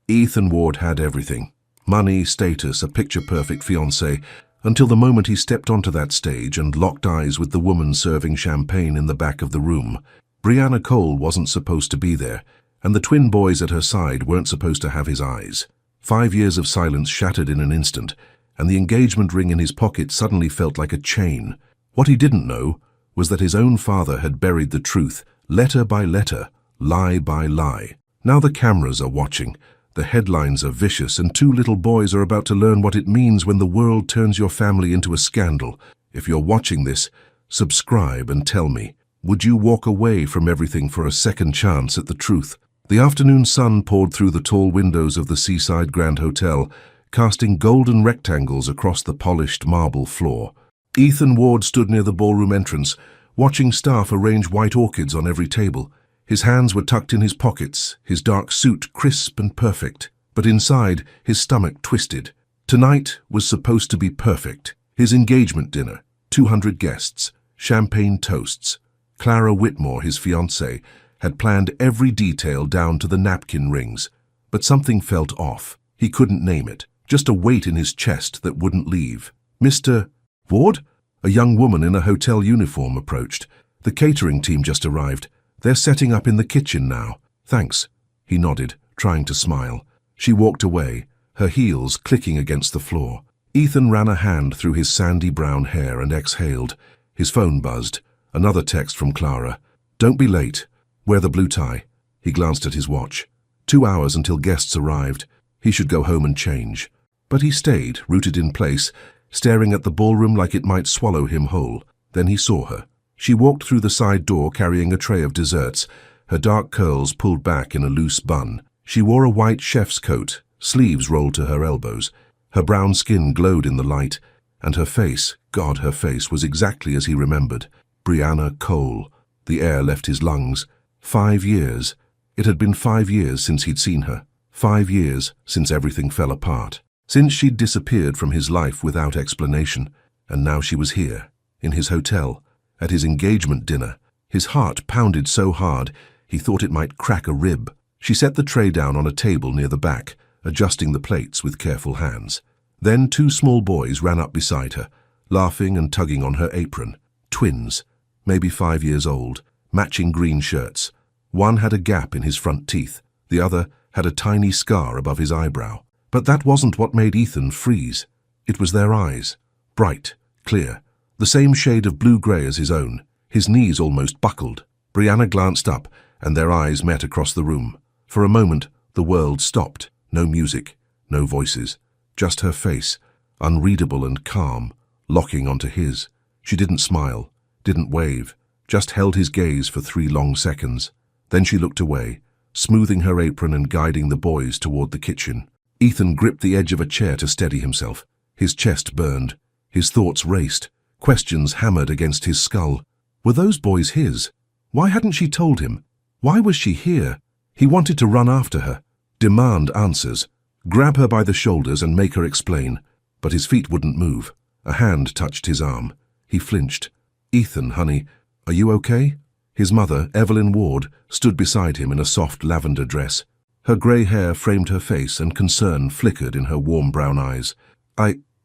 Ethan Ward had everything. Money, status, a picture-perfect fiancée, until the moment he stepped onto that stage and locked eyes with the woman serving champagne in the back of the room. Brianna Cole wasn't supposed to be there, and the twin boys at her side weren't supposed to have his eyes. 5 years of silence shattered in an instant, and the engagement ring in his pocket suddenly felt like a chain. What he didn't know was that his own father had buried the truth, letter by letter, lie by lie. Now the cameras are watching. The headlines are vicious, and 2 little boys are about to learn what it means when the world turns your family into a scandal. If you're watching this, subscribe and tell me, would you walk away from everything for a second chance at the truth? The afternoon sun poured through the tall windows of the Seaside Grand Hotel, casting golden rectangles across the polished marble floor. Ethan Ward stood near the ballroom entrance, watching staff arrange white orchids on every table. His hands were tucked in his pockets, his dark suit crisp and perfect. But inside, his stomach twisted. Tonight was supposed to be perfect. His engagement dinner, 200 guests, champagne toasts. Clara Whitmore, his fiancée, had planned every detail down to the napkin rings. But something felt off. He couldn't name it, just a weight in his chest that wouldn't leave. "Mr. Ward?" A young woman in a hotel uniform approached. "The catering team just arrived. They're setting up in the kitchen now." "Thanks," he nodded, trying to smile. She walked away, her heels clicking against the floor. Ethan ran a hand through his sandy brown hair and exhaled. His phone buzzed. Another text from Clara. "Don't be late. Wear the blue tie." He glanced at his watch. 2 hours until guests arrived. He should go home and change. But he stayed, rooted in place, staring at the ballroom like it might swallow him whole. Then he saw her. She walked through the side door carrying a tray of desserts, her dark curls pulled back in a loose bun. She wore a white chef's coat, sleeves rolled to her elbows. Her brown skin glowed in the light, and her face, God, her face, was exactly as he remembered. Brianna Cole. The air left his lungs. 5 years. It had been 5 years since he'd seen her. 5 years since everything fell apart. Since she'd disappeared from his life without explanation. And now she was here, in his hotel, at his engagement dinner. His heart pounded so hard, he thought it might crack a rib. She set the tray down on a table near the back, adjusting the plates with careful hands. Then 2 small boys ran up beside her, laughing and tugging on her apron. Twins, maybe 5 years old, matching green shirts. One had a gap in his front teeth, the other had a tiny scar above his eyebrow. But that wasn't what made Ethan freeze. It was their eyes, bright, clear, the same shade of blue-grey as his own. His knees almost buckled. Brianna glanced up, and their eyes met across the room. For a moment, the world stopped. No music, no voices, just her face, unreadable and calm, locking onto his. She didn't smile, didn't wave, just held his gaze for 3 long seconds. Then she looked away, smoothing her apron and guiding the boys toward the kitchen. Ethan gripped the edge of a chair to steady himself. His chest burned. His thoughts raced. Questions hammered against his skull. Were those boys his? Why hadn't she told him? Why was she here? He wanted to run after her, demand answers, grab her by the shoulders and make her explain. But his feet wouldn't move. A hand touched his arm. He flinched. "Ethan, honey, are you okay?" His mother, Evelyn Ward, stood beside him in a soft lavender dress. Her grey hair framed her face and concern flickered in her warm brown eyes.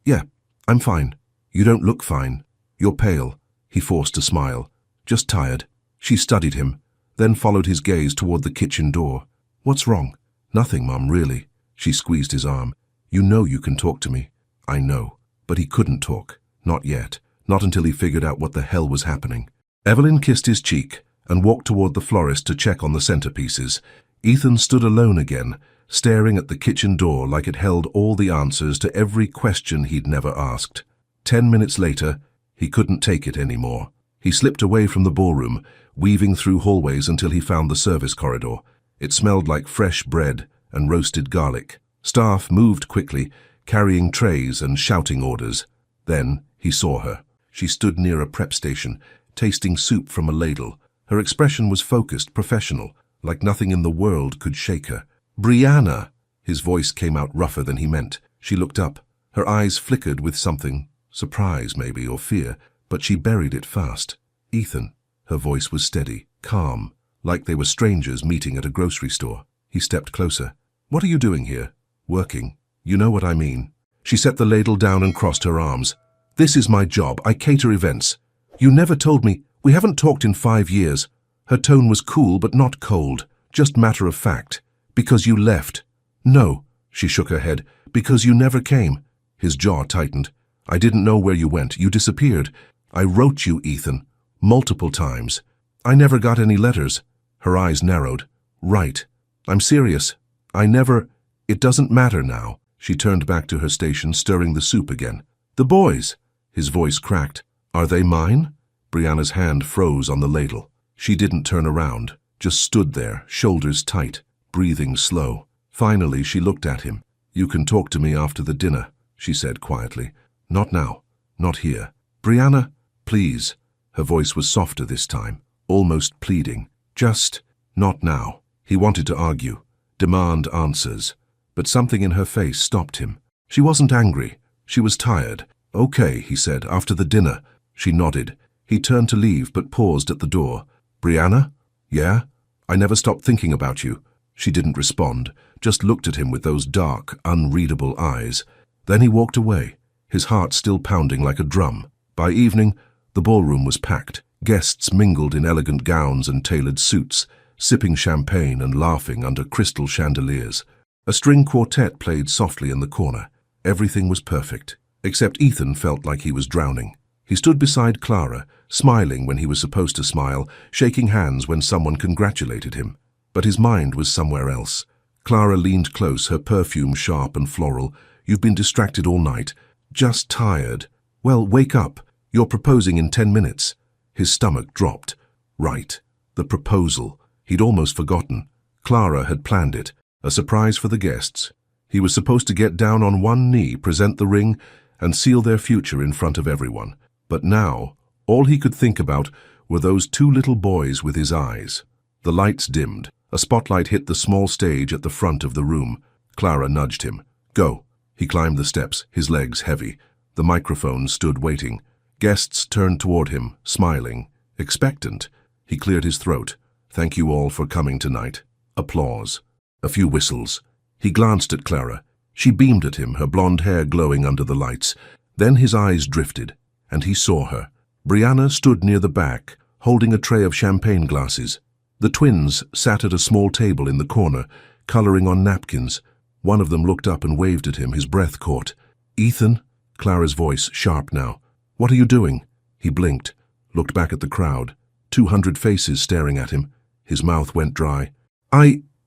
Yeah, I'm fine." "You don't look fine. You're pale." He forced a smile. "Just tired." She studied him, then followed his gaze toward the kitchen door. "What's wrong?" "Nothing, Mum, really." She squeezed his arm. "You know you can talk to me." "I know." But he couldn't talk. Not yet. Not until he figured out what the hell was happening. Evelyn kissed his cheek and walked toward the florist to check on the centerpieces. Ethan stood alone again, staring at the kitchen door like it held all the answers to every question he'd never asked. 10 minutes later, he couldn't take it anymore. He slipped away from the ballroom, weaving through hallways until he found the service corridor. It smelled like fresh bread and roasted garlic. Staff moved quickly, carrying trays and shouting orders. Then he saw her. She stood near a prep station, tasting soup from a ladle. Her expression was focused, professional, like nothing in the world could shake her. "Brianna!" His voice came out rougher than he meant. She looked up. Her eyes flickered with something, surprise maybe, or fear, but she buried it fast. "Ethan." Her voice was steady, calm, like they were strangers meeting at a grocery store. He stepped closer. What are you doing here? Working. You know what I mean. She set the ladle down and crossed her arms. This is my job. I cater events. You never told me. We haven't talked in 5 years. Her tone was cool but not cold, just matter of fact. Because you left. No, she shook her head. Because you never came. His jaw tightened. I didn't know where you went. You disappeared. I wrote you, Ethan. Multiple times. I never got any letters. Her eyes narrowed. Right. I'm serious. I never... It doesn't matter now. She turned back to her station, stirring the soup again. The boys. His voice cracked. Are they mine? Brianna's hand froze on the ladle. She didn't turn around, just stood there, shoulders tight, breathing slow. Finally, she looked at him. You can talk to me after the dinner, she said quietly. Not now. Not here. Brianna, please. Her voice was softer this time, almost pleading. Just, not now. He wanted to argue, demand answers, but something in her face stopped him. She wasn't angry. She was tired. Okay, he said, after the dinner. She nodded. He turned to leave, but paused at the door. Brianna? Yeah? I never stopped thinking about you. She didn't respond, just looked at him with those dark, unreadable eyes. Then he walked away, his heart still pounding like a drum. By evening, the ballroom was packed. Guests mingled in elegant gowns and tailored suits, sipping champagne and laughing under crystal chandeliers. A string quartet played softly in the corner. Everything was perfect, except Ethan felt like he was drowning. He stood beside Clara, smiling when he was supposed to smile, shaking hands when someone congratulated him. But his mind was somewhere else. Clara leaned close, her perfume sharp and floral. You've been distracted all night. Just tired. Well, wake up. You're proposing in 10 minutes. His stomach dropped. Right. The proposal. He'd almost forgotten. Clara had planned it. A surprise for the guests. He was supposed to get down on one knee, present the ring, and seal their future in front of everyone. But now, all he could think about were those 2 little boys with his eyes. The lights dimmed. A spotlight hit the small stage at the front of the room. Clara nudged him. Go. He climbed the steps, his legs heavy. The microphone stood waiting. Guests turned toward him, smiling, expectant. He cleared his throat. Thank you all for coming tonight. Applause. A few whistles. He glanced at Clara. She beamed at him, her blonde hair glowing under the lights. Then his eyes drifted, and he saw her. Brianna stood near the back, holding a tray of champagne glasses. The twins sat at a small table in the corner, coloring on napkins. One of them looked up and waved at him, his breath caught. Ethan? Clara's voice, sharp now. What are you doing? He blinked, looked back at the crowd. 200 faces staring at him. His mouth went dry.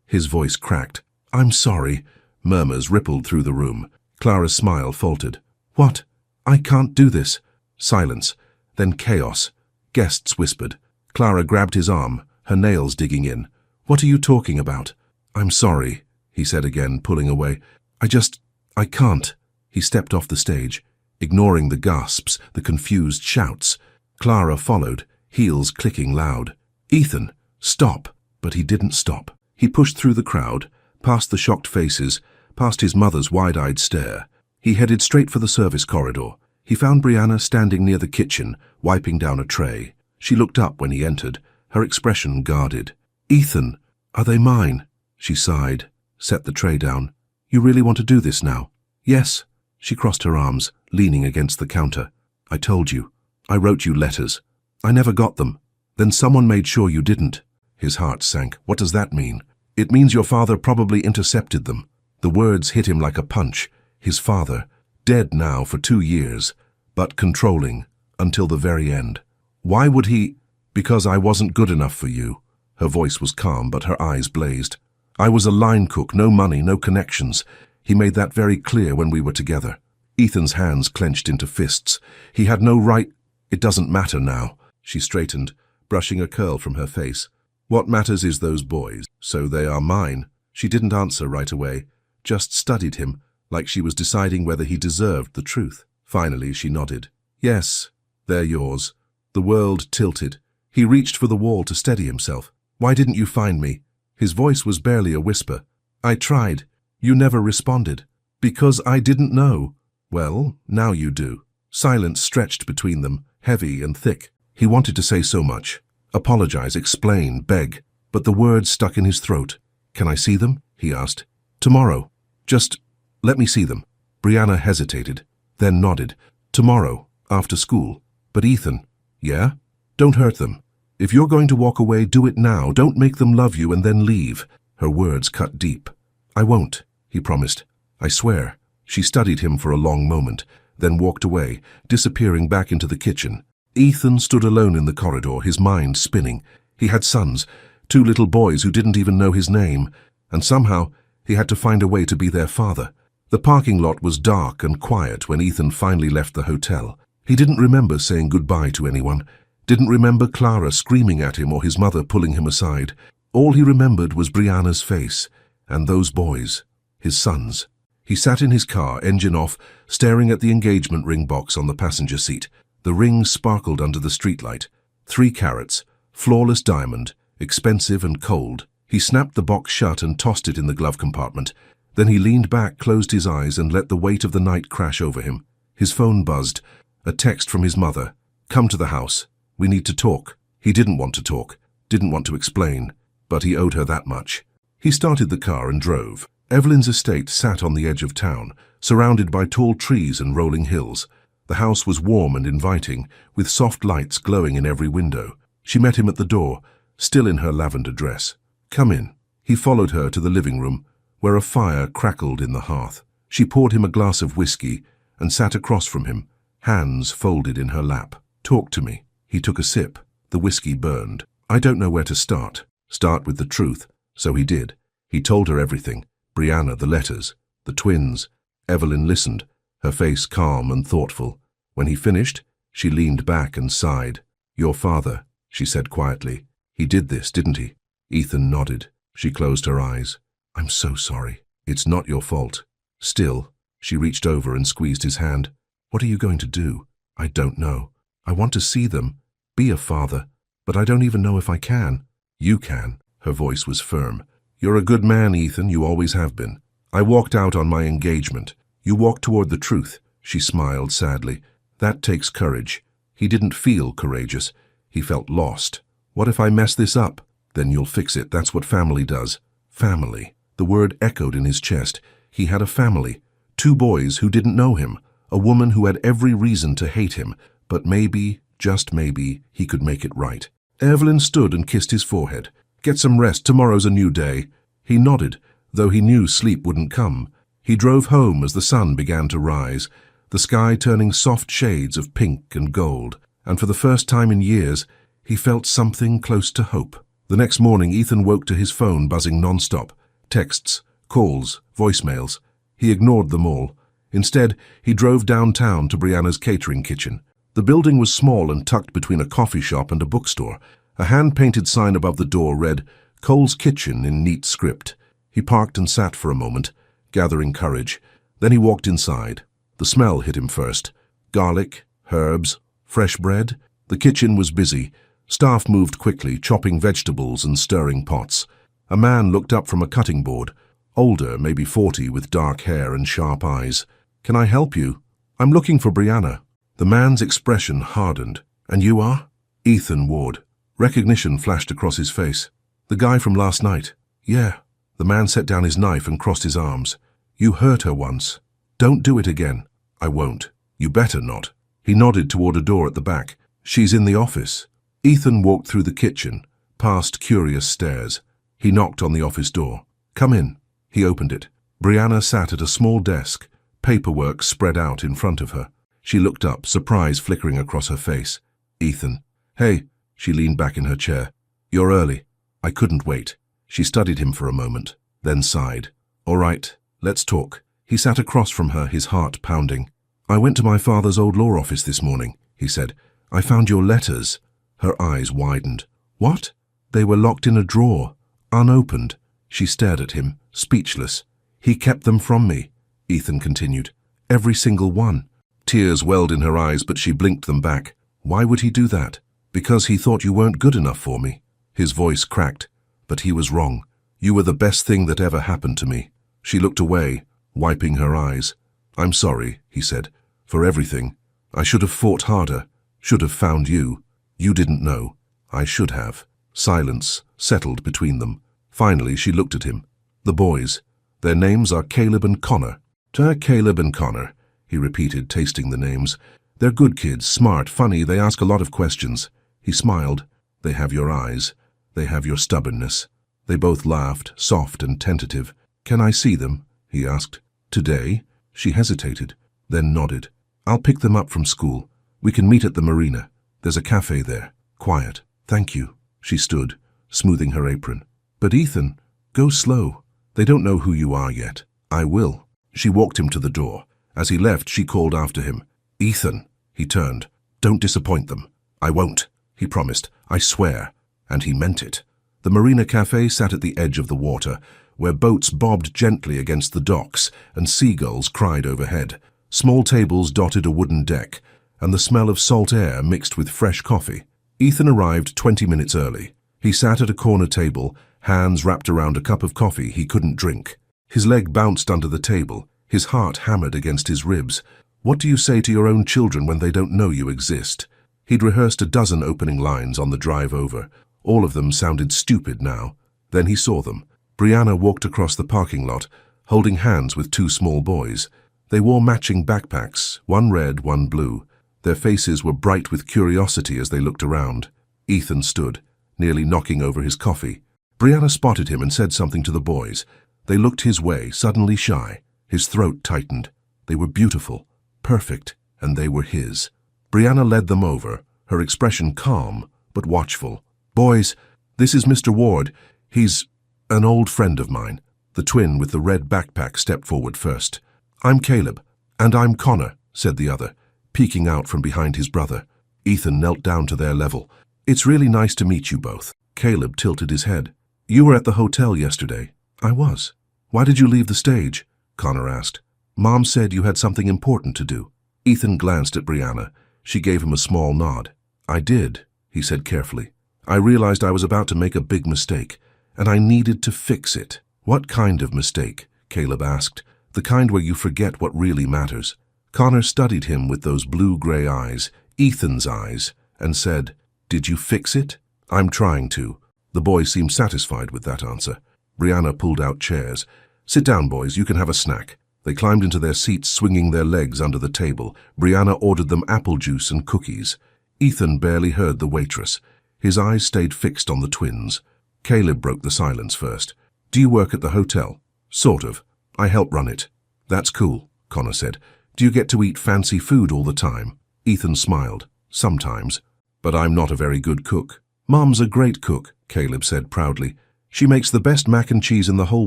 His voice cracked. I'm sorry. Murmurs rippled through the room. Clara's smile faltered. What? I can't do this. Silence. Then chaos. Guests whispered. Clara grabbed his arm, her nails digging in. What are you talking about? I'm sorry, he said again, pulling away. I can't. He stepped off the stage, ignoring the gasps, the confused shouts. Clara followed, heels clicking loud. Ethan, stop. But he didn't stop. He pushed through the crowd, past the shocked faces, past his mother's wide-eyed stare. He headed straight for the service corridor. He found Brianna standing near the kitchen, wiping down a tray. She looked up when he entered, her expression guarded. Ethan, are they mine? She sighed, set the tray down. You really want to do this now? Yes. She crossed her arms, leaning against the counter. I told you. I wrote you letters. I never got them. Then someone made sure you didn't. His heart sank. What does that mean? It means your father probably intercepted them. The words hit him like a punch. His father, dead now for 2 years, but controlling until the very end. Why would he? Because I wasn't good enough for you. Her voice was calm, but her eyes blazed. I was a line cook, no money, no connections. He made that very clear when we were together. Ethan's hands clenched into fists. He had no right. It doesn't matter now. She straightened, brushing a curl from her face. What matters is those boys, so they are mine. She didn't answer right away, just studied him, like she was deciding whether he deserved the truth. Finally, she nodded. Yes, they're yours. The world tilted. He reached for the wall to steady himself. Why didn't you find me? His voice was barely a whisper. I tried. You never responded. Because I didn't know. Well, now you do. Silence stretched between them, heavy and thick. He wanted to say so much. Apologize, explain, beg. But the words stuck in his throat. Can I see them? He asked. Tomorrow. Just let me see them. Brianna hesitated, then nodded. Tomorrow, after school. But Ethan, yeah? Don't hurt them. If you're going to walk away, do it now. Don't make them love you and then leave. Her words cut deep. I won't, he promised. I swear. She studied him for a long moment, then walked away, disappearing back into the kitchen. Ethan stood alone in the corridor, his mind spinning. He had sons, 2 little boys who didn't even know his name, and somehow he had to find a way to be their father. The parking lot was dark and quiet when Ethan finally left the hotel. He didn't remember saying goodbye to anyone, didn't remember Clara screaming at him or his mother pulling him aside. All he remembered was Brianna's face, and those boys, his sons. He sat in his car, engine off, staring at the engagement ring box on the passenger seat. The ring sparkled under the streetlight. 3 carats, flawless diamond, expensive and cold. He snapped the box shut and tossed it in the glove compartment. Then he leaned back, closed his eyes, and let the weight of the night crash over him. His phone buzzed. A text from his mother. Come to the house. We need to talk. He didn't want to talk, didn't want to explain, but he owed her that much. He started the car and drove. Evelyn's estate sat on the edge of town, surrounded by tall trees and rolling hills. The house was warm and inviting, with soft lights glowing in every window. She met him at the door, still in her lavender dress. Come in. He followed her to the living room, where a fire crackled in the hearth. She poured him a glass of whiskey and sat across from him, hands folded in her lap. Talk to me. He took a sip. The whiskey burned. I don't know where to start. Start with the truth. So he did. He told her everything. Brianna, the letters, the twins. Evelyn listened, her face calm and thoughtful. When he finished, she leaned back and sighed. Your father, she said quietly. He did this, didn't he? Ethan nodded. She closed her eyes. I'm so sorry. It's not your fault. Still, she reached over and squeezed his hand. What are you going to do? I don't know. I want to see them, be a father, but I don't even know if I can. You can. Her voice was firm. You're a good man, Ethan, you always have been. I walked out on my engagement. You walked toward the truth. She smiled sadly. That takes courage. He didn't feel courageous. He felt lost. What if I mess this up? Then you'll fix it. That's what family does. Family. The word echoed in his chest. He had a family. 2 boys who didn't know him. A woman who had every reason to hate him. But maybe, just maybe, he could make it right. Evelyn stood and kissed his forehead. Get some rest. Tomorrow's a new day. He nodded, though he knew sleep wouldn't come. He drove home as the sun began to rise, the sky turning soft shades of pink and gold, and for the first time in years, he felt something close to hope. The next morning, Ethan woke to his phone buzzing non-stop. Texts, calls, voicemails. He ignored them all. Instead, he drove downtown to Brianna's catering kitchen. The building was small and tucked between a coffee shop and a bookstore. A hand-painted sign above the door read, Cole's Kitchen in neat script. He parked and sat for a moment, gathering courage. Then he walked inside. The smell hit him first. Garlic, herbs, fresh bread. The kitchen was busy. Staff moved quickly, chopping vegetables and stirring pots. A man looked up from a cutting board, older, maybe 40, with dark hair and sharp eyes. Can I help you? I'm looking for Brianna. The man's expression hardened. And you are? Ethan Ward. Recognition flashed across his face. The guy from last night. Yeah. The man set down his knife and crossed his arms. You hurt her once. Don't do it again. I won't. You better not. He nodded toward a door at the back. She's in the office. Ethan walked through the kitchen, past curious stares. He knocked on the office door. Come in. He opened it. Brianna sat at a small desk, paperwork spread out in front of her. She looked up, surprise flickering across her face. Ethan. Hey. She leaned back in her chair. You're early. I couldn't wait. She studied him for a moment, then sighed. All right, let's talk. He sat across from her, his heart pounding. I went to my father's old law office this morning, he said. I found your letters. Her eyes widened. What? They were locked in a drawer, unopened. She stared at him, speechless. He kept them from me, Ethan continued. Every single one. Tears welled in her eyes, but she blinked them back. Why would he do that? Because he thought you weren't good enough for me. His voice cracked, but he was wrong. You were the best thing that ever happened to me. She looked away, wiping her eyes. I'm sorry, he said, for everything. I should have fought harder, should have found you. You didn't know. I should have. Silence settled between them. Finally, she looked at him. The boys. Their names are Caleb and Connor. Caleb and Connor, he repeated, tasting the names. They're good kids, smart, funny, they ask a lot of questions. He smiled. They have your eyes. They have your stubbornness. They both laughed, soft and tentative. Can I see them? He asked. Today? She hesitated, then nodded. I'll pick them up from school. We can meet at the marina. There's a cafe there. Quiet. Thank you. She stood, smoothing her apron. But Ethan, go slow. They don't know who you are yet. I will. She walked him to the door. As he left, she called after him. Ethan. He turned. Don't disappoint them. I won't, he promised. I swear. And he meant it. The Marina Cafe sat at the edge of the water, where boats bobbed gently against the docks and seagulls cried overhead. Small tables dotted a wooden deck, and the smell of salt air mixed with fresh coffee. Ethan arrived 20 minutes early. He sat at a corner table, hands wrapped around a cup of coffee he couldn't drink. His leg bounced under the table, his heart hammered against his ribs. What do you say to your own children when they don't know you exist? He'd rehearsed a dozen opening lines on the drive over. All of them sounded stupid now. Then he saw them. Brianna walked across the parking lot, holding hands with two small boys. They wore matching backpacks, one red, one blue. Their faces were bright with curiosity as they looked around. Ethan stood, nearly knocking over his coffee. Brianna spotted him and said something to the boys. They looked his way, suddenly shy. His throat tightened. They were beautiful, perfect, and they were his. Brianna led them over, her expression calm but watchful. Boys, this is Mr. Ward. He's an old friend of mine. The twin with the red backpack stepped forward first. I'm Caleb. And I'm Connor, said the other, peeking out from behind his brother. Ethan knelt down to their level. It's really nice to meet you both. Caleb tilted his head. You were at the hotel yesterday. I was. Why did you leave the stage? Connor asked. Mom said you had something important to do. Ethan glanced at Brianna. She gave him a small nod. I did, he said carefully. I realized I was about to make a big mistake, and I needed to fix it. What kind of mistake? Caleb asked. The kind where you forget what really matters. Connor studied him with those blue-gray eyes, Ethan's eyes, and said, Did you fix it? I'm trying to. The boys seemed satisfied with that answer. Brianna pulled out chairs. Sit down, boys, you can have a snack. They climbed into their seats, swinging their legs under the table. Brianna ordered them apple juice and cookies. Ethan barely heard the waitress. His eyes stayed fixed on the twins. Caleb broke the silence first. Do you work at the hotel? Sort of. I help run it. That's cool, Connor said. Do you get to eat fancy food all the time? Ethan smiled. Sometimes. But I'm not a very good cook. Mom's a great cook, Caleb said proudly. She makes the best mac and cheese in the whole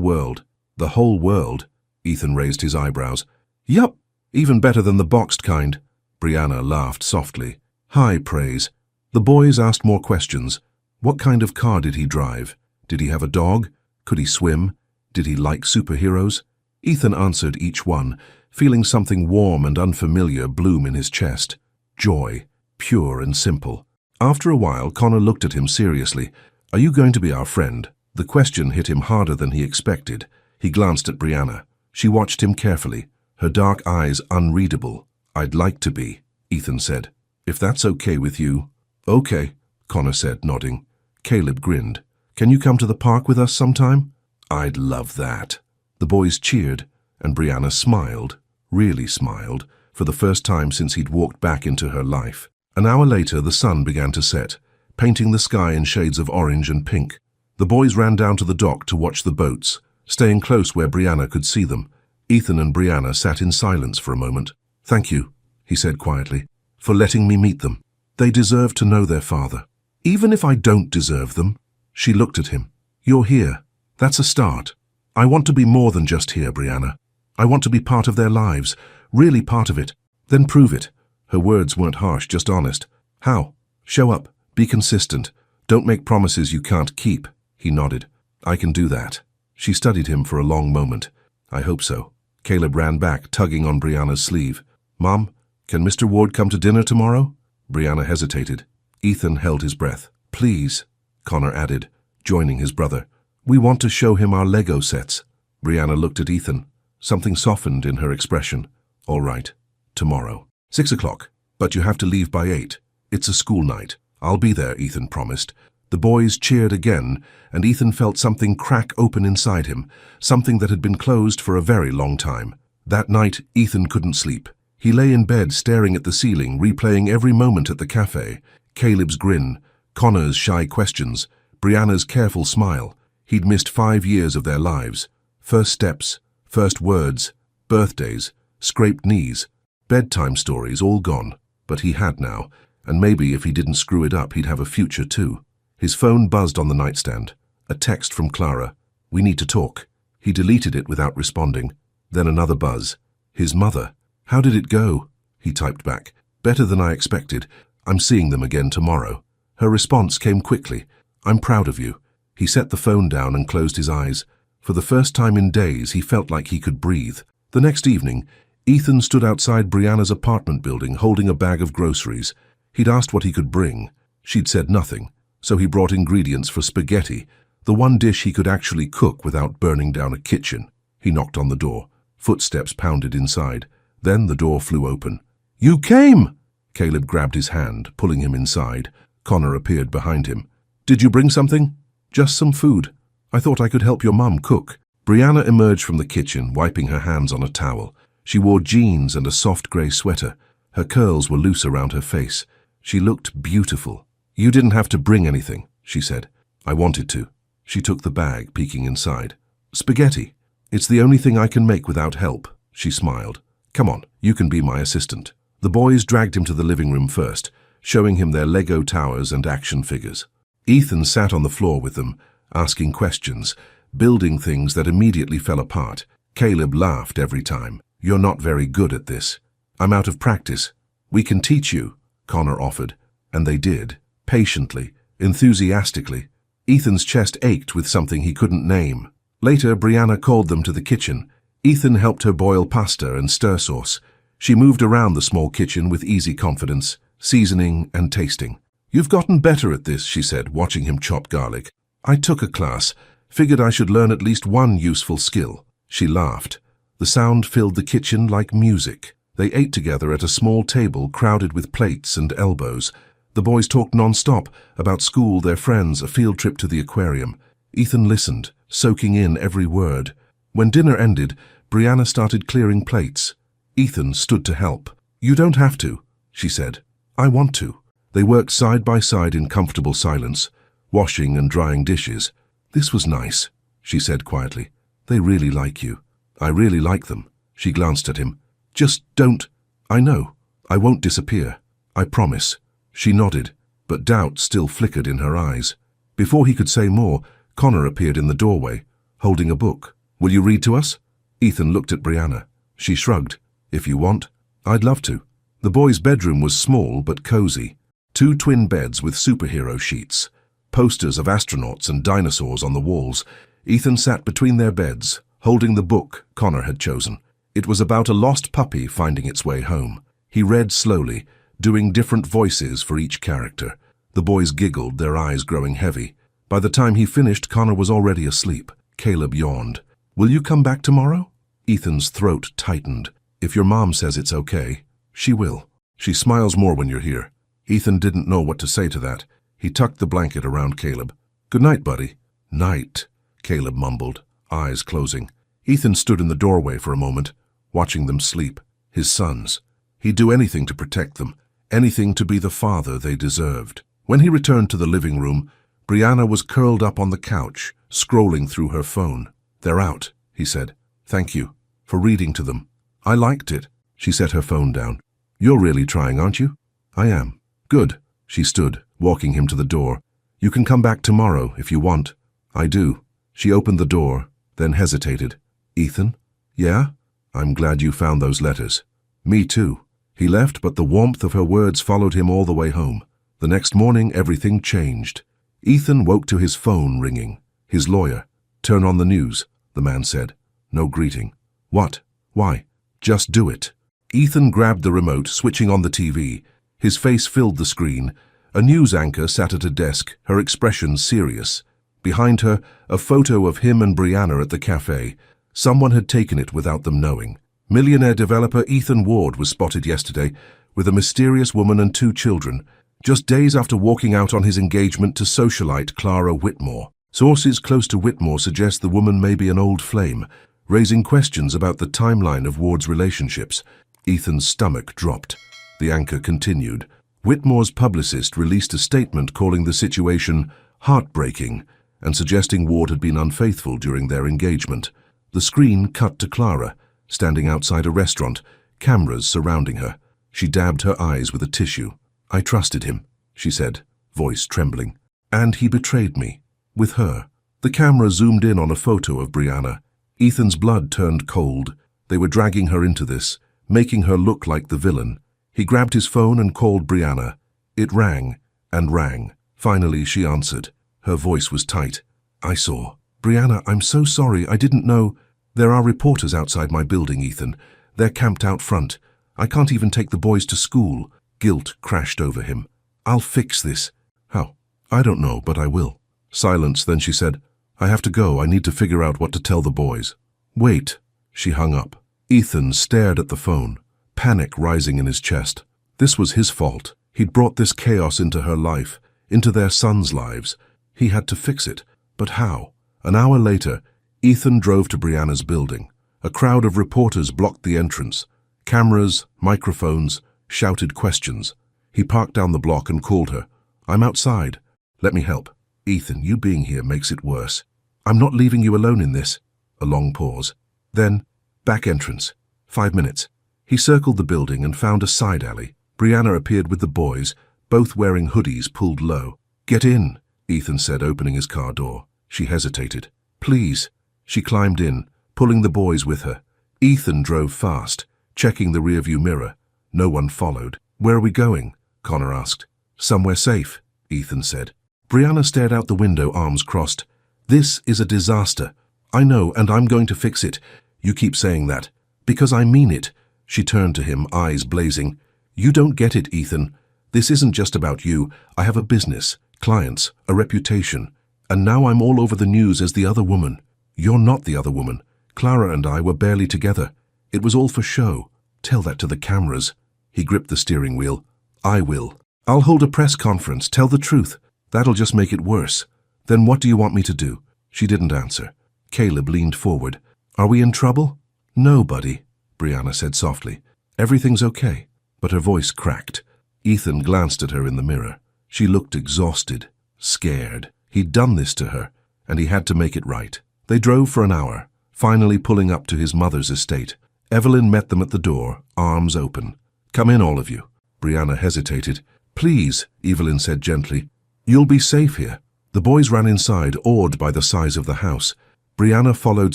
world. The whole world? Ethan raised his eyebrows. Yup, even better than the boxed kind. Brianna laughed softly. High praise. The boys asked more questions. What kind of car did he drive? Did he have a dog? Could he swim? Did he like superheroes? Ethan answered each one, feeling something warm and unfamiliar bloom in his chest. Joy, pure and simple. After a while, Connor looked at him seriously. Are you going to be our friend? The question hit him harder than he expected. He glanced at Brianna. She watched him carefully, her dark eyes unreadable. I'd like to be, Ethan said. If that's okay with you. Okay, Connor said, nodding. Caleb grinned. Can you come to the park with us sometime? I'd love that. The boys cheered, and Brianna smiled, really smiled, for the first time since he'd walked back into her life. An hour later, the sun began to set, painting the sky in shades of orange and pink. The boys ran down to the dock to watch the boats, staying close where Brianna could see them. Ethan and Brianna sat in silence for a moment. Thank you, he said quietly, for letting me meet them. They deserve to know their father. Even if I don't deserve them. She looked at him. You're here. That's a start. I want to be more than just here, Brianna. I want to be part of their lives, really part of it. Then prove it. Her words weren't harsh, just honest. How? Show up. Be consistent. Don't make promises you can't keep. He nodded. I can do that. She studied him for a long moment. I hope so. Caleb ran back, tugging on Brianna's sleeve. Mom, can Mr. Ward come to dinner tomorrow? Brianna hesitated. Ethan held his breath. Please, Connor added, joining his brother. We want to show him our Lego sets. Brianna looked at Ethan. Something softened in her expression. All right, tomorrow. 6 o'clock, but you have to leave by 8. It's a school night. I'll be there, Ethan promised. The boys cheered again, and Ethan felt something crack open inside him, something that had been closed for a very long time. That night, Ethan couldn't sleep. He lay in bed staring at the ceiling, replaying every moment at the cafe. Caleb's grin, Connor's shy questions, Brianna's careful smile. He'd missed 5 years of their lives. First steps, first words, birthdays, scraped knees, bedtime stories, all gone. But he had now, and maybe if he didn't screw it up, he'd have a future too. His phone buzzed on the nightstand. A text from Clara. "We need to talk." He deleted it without responding. Then another buzz. His mother. "How did it go?" He typed back. "Better than I expected. I'm seeing them again tomorrow." Her response came quickly. "I'm proud of you." He set the phone down and closed his eyes. For the first time in days, he felt like he could breathe. The next evening, Ethan stood outside Brianna's apartment building holding a bag of groceries. He'd asked what he could bring. She'd said nothing, so he brought ingredients for spaghetti, the one dish he could actually cook without burning down a kitchen. He knocked on the door. Footsteps pounded inside. Then the door flew open. "You came!" Caleb grabbed his hand, pulling him inside. Connor appeared behind him. "Did you bring something?" "Just some food. I thought I could help your mum cook." Brianna emerged from the kitchen, wiping her hands on a towel. She wore jeans and a soft grey sweater. Her curls were loose around her face. She looked beautiful. "You didn't have to bring anything," she said. "I wanted to." She took the bag, peeking inside. "Spaghetti. It's the only thing I can make without help." She smiled. "Come on, you can be my assistant." The boys dragged him to the living room first, showing him their Lego towers and action figures. Ethan sat on the floor with them, asking questions, building things that immediately fell apart. Caleb laughed every time. "You're not very good at this." "I'm out of practice." "We can teach you," Connor offered. And they did, patiently, enthusiastically. Ethan's chest ached with something he couldn't name. Later, Brianna called them to the kitchen. Ethan helped her boil pasta and stir sauce. She moved around the small kitchen with easy confidence, seasoning and tasting. "You've gotten better at this," she said, watching him chop garlic. "I took a class. Figured I should learn at least one useful skill." She laughed. The sound filled the kitchen like music. They ate together at a small table crowded with plates and elbows. The boys talked non-stop about school, their friends, a field trip to the aquarium. Ethan listened, soaking in every word. When dinner ended, Brianna started clearing plates. Ethan stood to help. "You don't have to," she said. "I want to." They worked side by side in comfortable silence, washing and drying dishes. "This was nice," she said quietly. "They really like you." "I really like them." She glanced at him. "Just don't." "I know. I won't disappear. I promise." She nodded, but doubt still flickered in her eyes. Before he could say more, Connor appeared in the doorway, holding a book. "Will you read to us?" Ethan looked at Brianna. She shrugged. "If you want." "I'd love to." The boys' bedroom was small but cozy. 2 twin beds with superhero sheets. Posters of astronauts and dinosaurs on the walls. Ethan sat between their beds, holding the book Connor had chosen. It was about a lost puppy finding its way home. He read slowly, doing different voices for each character. The boys giggled, their eyes growing heavy. By the time he finished, Connor was already asleep. Caleb yawned. "Will you come back tomorrow?" Ethan's throat tightened. "If your mom says it's okay, she will. She smiles more when you're here." Ethan didn't know what to say to that. He tucked the blanket around Caleb. "Good night, buddy." "Night," Caleb mumbled, eyes closing. Ethan stood in the doorway for a moment, watching them sleep. His sons. He'd do anything to protect them, anything to be the father they deserved. When he returned to the living room, Brianna was curled up on the couch, scrolling through her phone. "They're out," he said. "Thank you for reading to them." "I liked it." She set her phone down. "You're really trying, aren't you?" "I am." "Good." She stood, walking him to the door. "You can come back tomorrow if you want." "I do." She opened the door, then hesitated. "Ethan?" "Yeah?" "I'm glad you found those letters." "Me too." He left, but the warmth of her words followed him all the way home. The next morning, everything changed. Ethan woke to his phone ringing. His lawyer. "Turn on the news," the man said. No greeting. "What? Why?" "Just do it." Ethan grabbed the remote, switching on the TV. His face filled the screen. A news anchor sat at a desk, her expression serious. Behind her, a photo of him and Brianna at the cafe. Someone had taken it without them knowing. Millionaire developer Ethan Ward was spotted yesterday with a mysterious woman and 2 children. just days after walking out on his engagement to socialite Clara Whitmore. Sources close to Whitmore suggest the woman may be an old flame, raising questions about the timeline of Ward's relationships. Ethan's stomach dropped. The anchor continued. Whitmore's publicist released a statement calling the situation heartbreaking and suggesting Ward had been unfaithful during their engagement. The screen cut to Clara, standing outside a restaurant, cameras surrounding her. She dabbed her eyes with a tissue. "I trusted him," she said, voice trembling. "And he betrayed me. With her." The camera zoomed in on a photo of Brianna. Ethan's blood turned cold. They were dragging her into this, making her look like the villain. He grabbed his phone and called Brianna. It rang and rang. Finally, she answered. Her voice was tight. "I saw." "Brianna, I'm so sorry. I didn't know." "There are reporters outside my building, Ethan. They're camped out front. I can't even take the boys to school." Guilt crashed over him. "I'll fix this." "How?" "I don't know, but I will." Silence, then she said, "I have to go. I need to figure out what to tell the boys." "Wait." She hung up. Ethan stared at the phone, panic rising in his chest. This was his fault. He'd brought this chaos into her life, into their sons' lives. He had to fix it. But how? An hour later, Ethan drove to Brianna's building. A crowd of reporters blocked the entrance. Cameras, microphones, shouted questions. He parked down the block and called her. "I'm outside. Let me help." "Ethan, you being here makes it worse." "I'm not leaving you alone in this." A long pause. Then, back entrance. 5 minutes. He circled the building and found a side alley. Brianna appeared with the boys, both wearing hoodies pulled low. "Get in," Ethan said, opening his car door. She hesitated. "Please." She climbed in, pulling the boys with her. Ethan drove fast, checking the rearview mirror. No one followed. "Where are we going?" Connor asked. "Somewhere safe," Ethan said. Brianna stared out the window, arms crossed. "This is a disaster. I know, and I'm going to fix it. You keep saying that." "Because I mean it." She turned to him, eyes blazing. "You don't get it, Ethan. This isn't just about you. I have a business, clients, a reputation. And now I'm all over the news as the other woman. You're not the other woman. Clara and I were barely together. It was all for show. Tell that to the cameras." He gripped the steering wheel. "I will. I'll hold a press conference. Tell the truth. That'll just make it worse." "Then what do you want me to do?" She didn't answer. Caleb leaned forward. "Are we in trouble?" "No, buddy," Brianna said softly. "Everything's okay." But her voice cracked. Ethan glanced at her in the mirror. She looked exhausted, scared. He'd done this to her, and he had to make it right. They drove for an hour, finally pulling up to his mother's estate. Evelyn met them at the door, arms open. "Come in, all of you." Brianna hesitated. "Please," Evelyn said gently. "You'll be safe here." The boys ran inside, awed by the size of the house. Brianna followed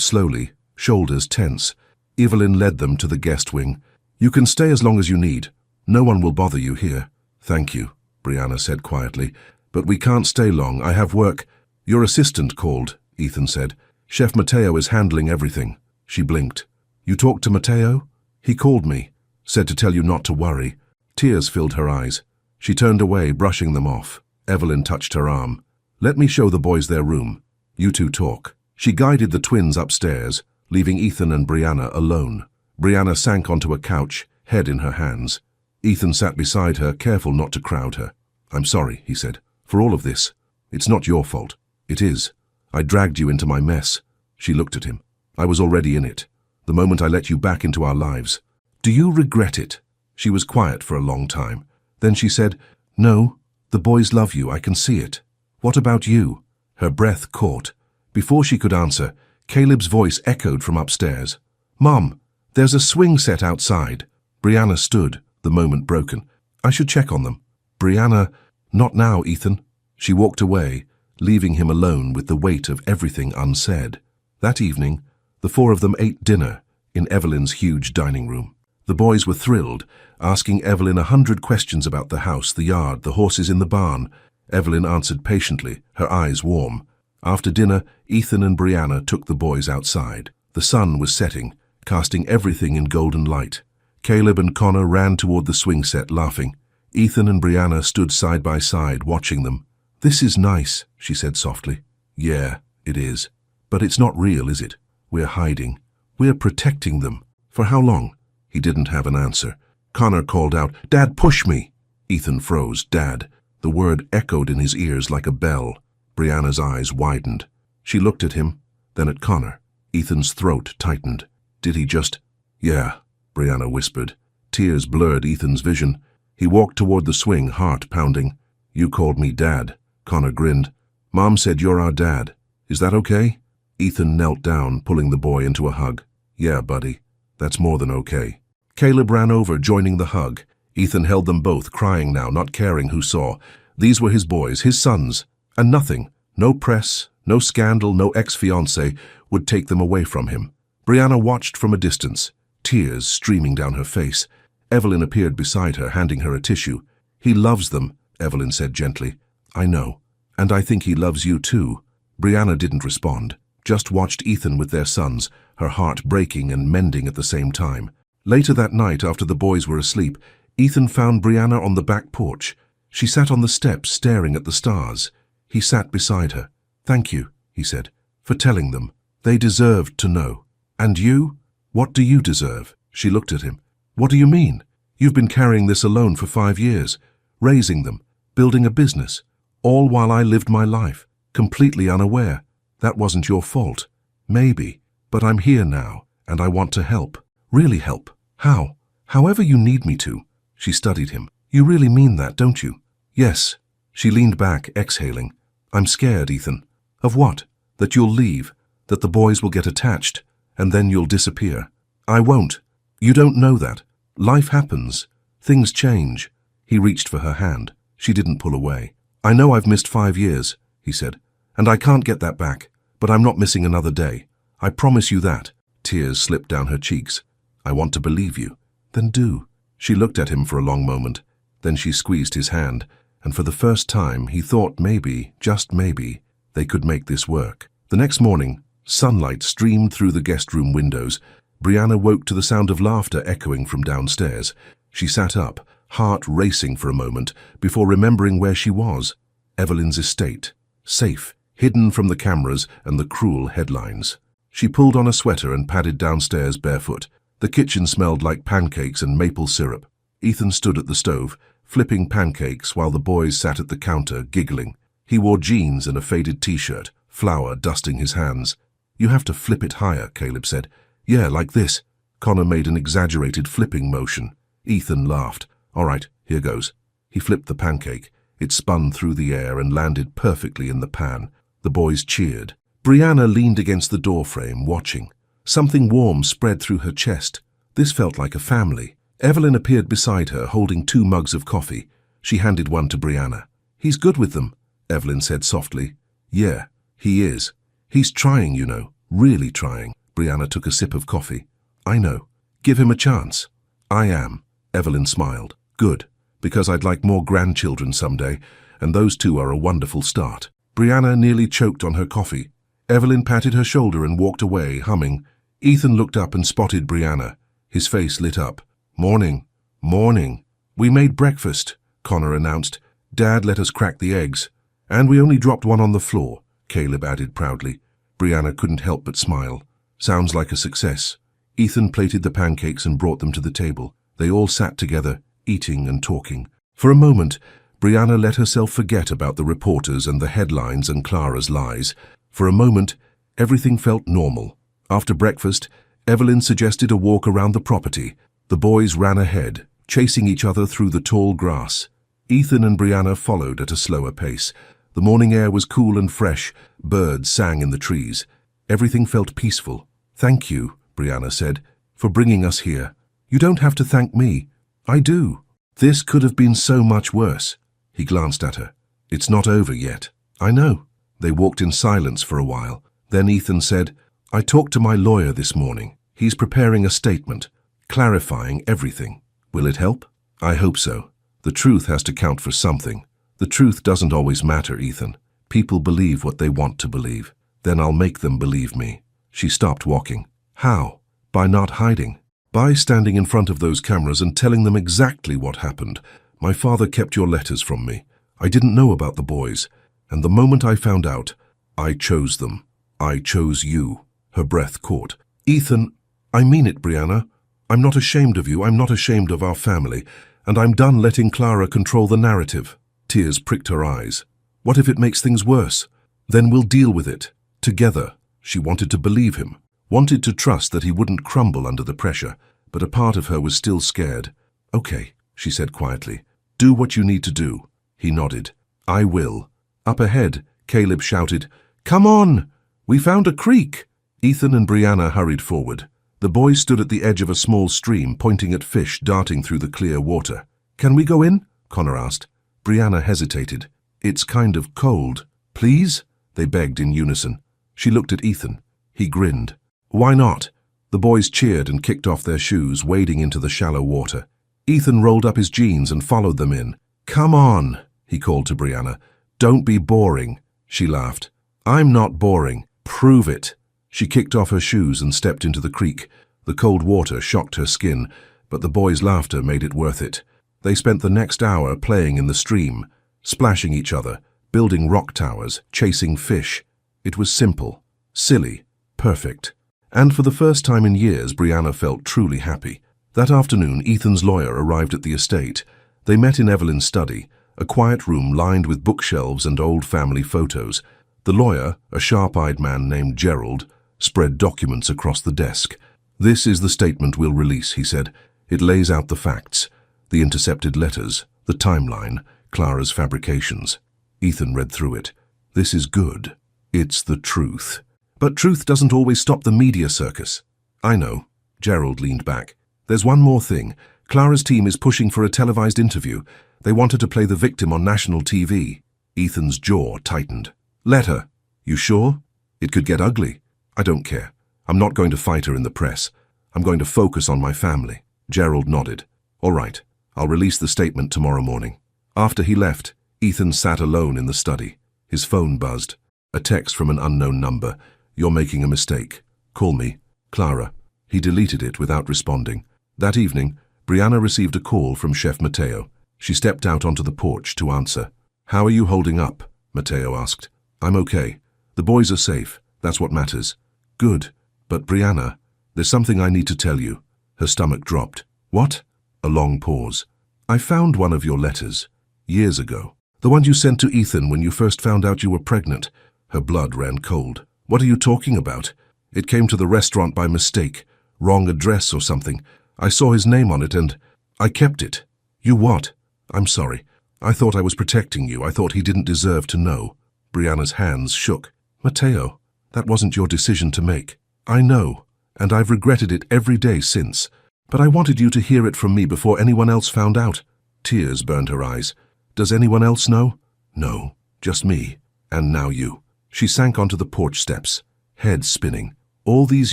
slowly, shoulders tense. Evelyn led them to the guest wing. "You can stay as long as you need. No one will bother you here." "Thank you," Brianna said quietly. "But we can't stay long. I have work." "Your assistant called," Ethan said. "Chef Mateo is handling everything." She blinked. "You talked to Mateo?" "He called me. Said to tell you not to worry." Tears filled her eyes. She turned away, brushing them off. Evelyn touched her arm. "Let me show the boys their room. You two talk." She guided the twins upstairs, leaving Ethan and Brianna alone. Brianna sank onto a couch, head in her hands. Ethan sat beside her, careful not to crowd her. "I'm sorry," he said, "for all of this. It's not your fault." "It is. I dragged you into my mess." She looked at him. "I was already in it, the moment I let you back into our lives." "Do you regret it?" She was quiet for a long time. Then she said, "No, the boys love you, I can see it." "What about you?" Her breath caught. Before she could answer, Caleb's voice echoed from upstairs. "Mom, there's a swing set outside." Brianna stood, the moment broken. "I should check on them." "Brianna, not now, Ethan." She walked away, leaving him alone with the weight of everything unsaid. That evening, the four of them ate dinner in Evelyn's huge dining room. The boys were thrilled, asking Evelyn 100 questions about the house, the yard, the horses in the barn. Evelyn answered patiently, her eyes warm. After dinner, Ethan and Brianna took the boys outside. The sun was setting, casting everything in golden light. Caleb and Connor ran toward the swing set, laughing. Ethan and Brianna stood side by side, watching them. "This is nice," she said softly. "Yeah, it is. But it's not real, is it? We're hiding. We're protecting them. For how long?" He didn't have an answer. Connor called out, "Dad, push me!" Ethan froze. Dad. The word echoed in his ears like a bell. Brianna's eyes widened. She looked at him, then at Connor. Ethan's throat tightened. Did he just— Yeah, Brianna whispered. Tears blurred Ethan's vision. He walked toward the swing, heart pounding. You called me Dad. Connor grinned. Mom said you're our dad. Is that okay? Ethan knelt down, pulling the boy into a hug. Yeah, buddy. That's more than okay. Caleb ran over, joining the hug. Ethan held them both, crying now, not caring who saw. These were his boys, his sons, and nothing, no press, no scandal, no ex-fiancé would take them away from him. Brianna watched from a distance, tears streaming down her face. Evelyn appeared beside her, handing her a tissue. He loves them, Evelyn said gently. I know, and I think he loves you too. Brianna didn't respond, just watched Ethan with their sons, her heart breaking and mending at the same time. Later that night, after the boys were asleep, Ethan found Brianna on the back porch. She sat on the steps, staring at the stars. He sat beside her. Thank you, he said, for telling them. They deserved to know. And you? What do you deserve? She looked at him. What do you mean? You've been carrying this alone for 5 years, raising them, building a business, all while I lived my life, completely unaware. That wasn't your fault. Maybe. But I'm here now, and I want to help. Really help. How? However you need me to. She studied him. You really mean that, don't you? Yes. She leaned back, exhaling. I'm scared, Ethan. Of what? That you'll leave, that the boys will get attached, and then you'll disappear. I won't. You don't know that. Life happens. Things change. He reached for her hand. She didn't pull away. I know I've missed 5 years, he said, and I can't get that back, but I'm not missing another day. I promise you that. Tears slipped down her cheeks. I want to believe you. Then do. She looked at him for a long moment. Then she squeezed his hand, and for the first time he thought maybe, just maybe, they could make this work. The next morning, sunlight streamed through the guest room windows. Brianna woke to the sound of laughter echoing from downstairs. She sat up, heart racing for a moment, before remembering where she was. Evelyn's estate. Safe, hidden from the cameras and the cruel headlines. She pulled on a sweater and padded downstairs barefoot. The kitchen smelled like pancakes and maple syrup. Ethan stood at the stove, flipping pancakes while the boys sat at the counter, giggling. He wore jeans and a faded t-shirt, flour dusting his hands. You have to flip it higher, Caleb said. Yeah, like this. Connor made an exaggerated flipping motion. Ethan laughed. All right, here goes. He flipped the pancake. It spun through the air and landed perfectly in the pan. The boys cheered. Brianna leaned against the doorframe, watching. Something warm spread through her chest. This felt like a family. Evelyn appeared beside her, holding 2 mugs of coffee. She handed one to Brianna. He's good with them, Evelyn said softly. Yeah, he is. He's trying, you know, really trying. Brianna took a sip of coffee. I know. Give him a chance. I am. Evelyn smiled. Good, because I'd like more grandchildren someday, and those 2 are a wonderful start. Brianna nearly choked on her coffee. Evelyn patted her shoulder and walked away, humming. Ethan looked up and spotted Brianna. His face lit up. Morning. Morning. We made breakfast, Connor announced. Dad let us crack the eggs. And we only dropped one on the floor, Caleb added proudly. Brianna couldn't help but smile. Sounds like a success. Ethan plated the pancakes and brought them to the table. They all sat together, eating and talking. For a moment, Brianna let herself forget about the reporters and the headlines and Clara's lies. For a moment, everything felt normal. After breakfast, Evelyn suggested a walk around the property. The boys ran ahead, chasing each other through the tall grass. Ethan and Brianna followed at a slower pace. The morning air was cool and fresh. Birds sang in the trees. Everything felt peaceful. Thank you, Brianna said, for bringing us here. You don't have to thank me. I do. This could have been so much worse. He glanced at her. It's not over yet. I know. They walked in silence for a while. Then Ethan said, I talked to my lawyer this morning. He's preparing a statement, clarifying everything. Will it help? I hope so. The truth has to count for something. The truth doesn't always matter, Ethan. People believe what they want to believe. Then I'll make them believe me. She stopped walking. How? By not hiding. By standing in front of those cameras and telling them exactly what happened. My father kept your letters from me. I didn't know about the boys. And the moment I found out, I chose them. I chose you. Her breath caught. Ethan, I mean it, Brianna. I'm not ashamed of you. I'm not ashamed of our family. And I'm done letting Clara control the narrative. Tears pricked her eyes. What if it makes things worse? Then we'll deal with it. Together. She wanted to believe him, wanted to trust that he wouldn't crumble under the pressure, but a part of her was still scared. Okay, she said quietly. Do what you need to do. He nodded. I will. Up ahead, Caleb shouted, Come on! We found a creek! Ethan and Brianna hurried forward. The boys stood at the edge of a small stream, pointing at fish darting through the clear water. Can we go in? Connor asked. Brianna hesitated. It's kind of cold. Please? They begged in unison. She looked at Ethan. He grinned. Why not? The boys cheered and kicked off their shoes, wading into the shallow water. Ethan rolled up his jeans and followed them in. Come on, he called to Brianna. Don't be boring. She laughed. I'm not boring. Prove it. She kicked off her shoes and stepped into the creek. The cold water shocked her skin, but the boys' laughter made it worth it. They spent the next hour playing in the stream, splashing each other, building rock towers, chasing fish. It was simple, silly, perfect. And for the first time in years, Brianna felt truly happy. That afternoon, Ethan's lawyer arrived at the estate. They met in Evelyn's study, a quiet room lined with bookshelves and old family photos. The lawyer, a sharp-eyed man named Gerald, spread documents across the desk. This is the statement we'll release, he said. It lays out the facts, the intercepted letters, the timeline, Clara's fabrications. Ethan read through it. This is good. It's the truth. But truth doesn't always stop the media circus. I know. Gerald leaned back. There's one more thing. Clara's team is pushing for a televised interview. They want her to play the victim on national TV. Ethan's jaw tightened. Let her. You sure? It could get ugly. I don't care. I'm not going to fight her in the press. I'm going to focus on my family. Gerald nodded. All right. I'll release the statement tomorrow morning. After he left, Ethan sat alone in the study. His phone buzzed. A text from an unknown number. You're making a mistake. Call me. Clara. He deleted it without responding. That evening, Brianna received a call from Chef Mateo. She stepped out onto the porch to answer. How are you holding up? Mateo asked. I'm okay. The boys are safe. That's what matters. Good. But Brianna, there's something I need to tell you. Her stomach dropped. What? A long pause. I found one of your letters. Years ago. The one you sent to Ethan when you first found out you were pregnant. Her blood ran cold. What are you talking about? It came to the restaurant by mistake. Wrong address or something. I saw his name on it and I kept it. You what? I'm sorry. I thought I was protecting you. I thought he didn't deserve to know. Brianna's hands shook. Mateo, that wasn't your decision to make. I know, and I've regretted it every day since. But I wanted you to hear it from me before anyone else found out. Tears burned her eyes. Does anyone else know? No, just me. And now you. She sank onto the porch steps, head spinning. All these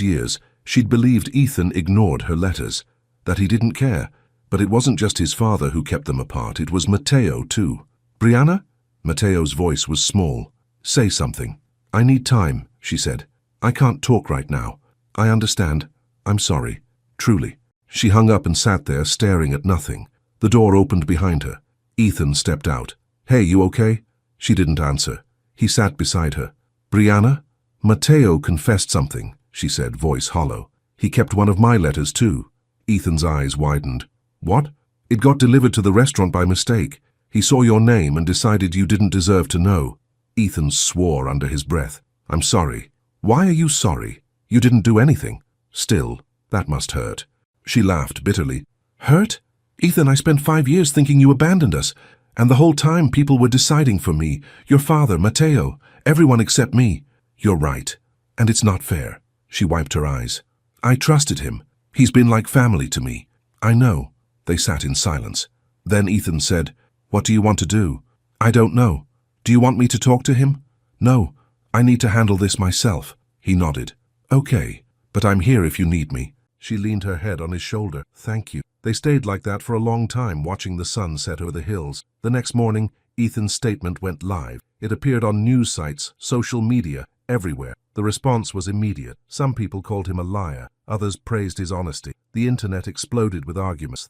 years, she'd believed Ethan ignored her letters, that he didn't care. But it wasn't just his father who kept them apart, it was Mateo too. Brianna? Mateo's voice was small. Say something. I need time, she said. I can't talk right now. I understand. I'm sorry. Truly. She hung up and sat there staring at nothing. The door opened behind her. Ethan stepped out. Hey, you okay? She didn't answer. He sat beside her. Brianna? Mateo confessed something, she said, voice hollow. He kept one of my letters too. Ethan's eyes widened. What? It got delivered to the restaurant by mistake. He saw your name and decided you didn't deserve to know. Ethan swore under his breath. I'm sorry. Why are you sorry? You didn't do anything. Still, that must hurt. She laughed bitterly. Hurt? Ethan, I spent 5 years thinking you abandoned us. And the whole time people were deciding for me. Your father, Mateo, everyone except me. You're right. And it's not fair. She wiped her eyes. I trusted him. He's been like family to me. I know. They sat in silence. Then Ethan said, What do you want to do? I don't know. Do you want me to talk to him? No. I need to handle this myself. He nodded. Okay. But I'm here if you need me. She leaned her head on his shoulder. Thank you. They stayed like that for a long time, watching the sun set over the hills. The next morning, Ethan's statement went live. It appeared on news sites, social media, everywhere. The response was immediate. Some people called him a liar. Others praised his honesty. The internet exploded with arguments,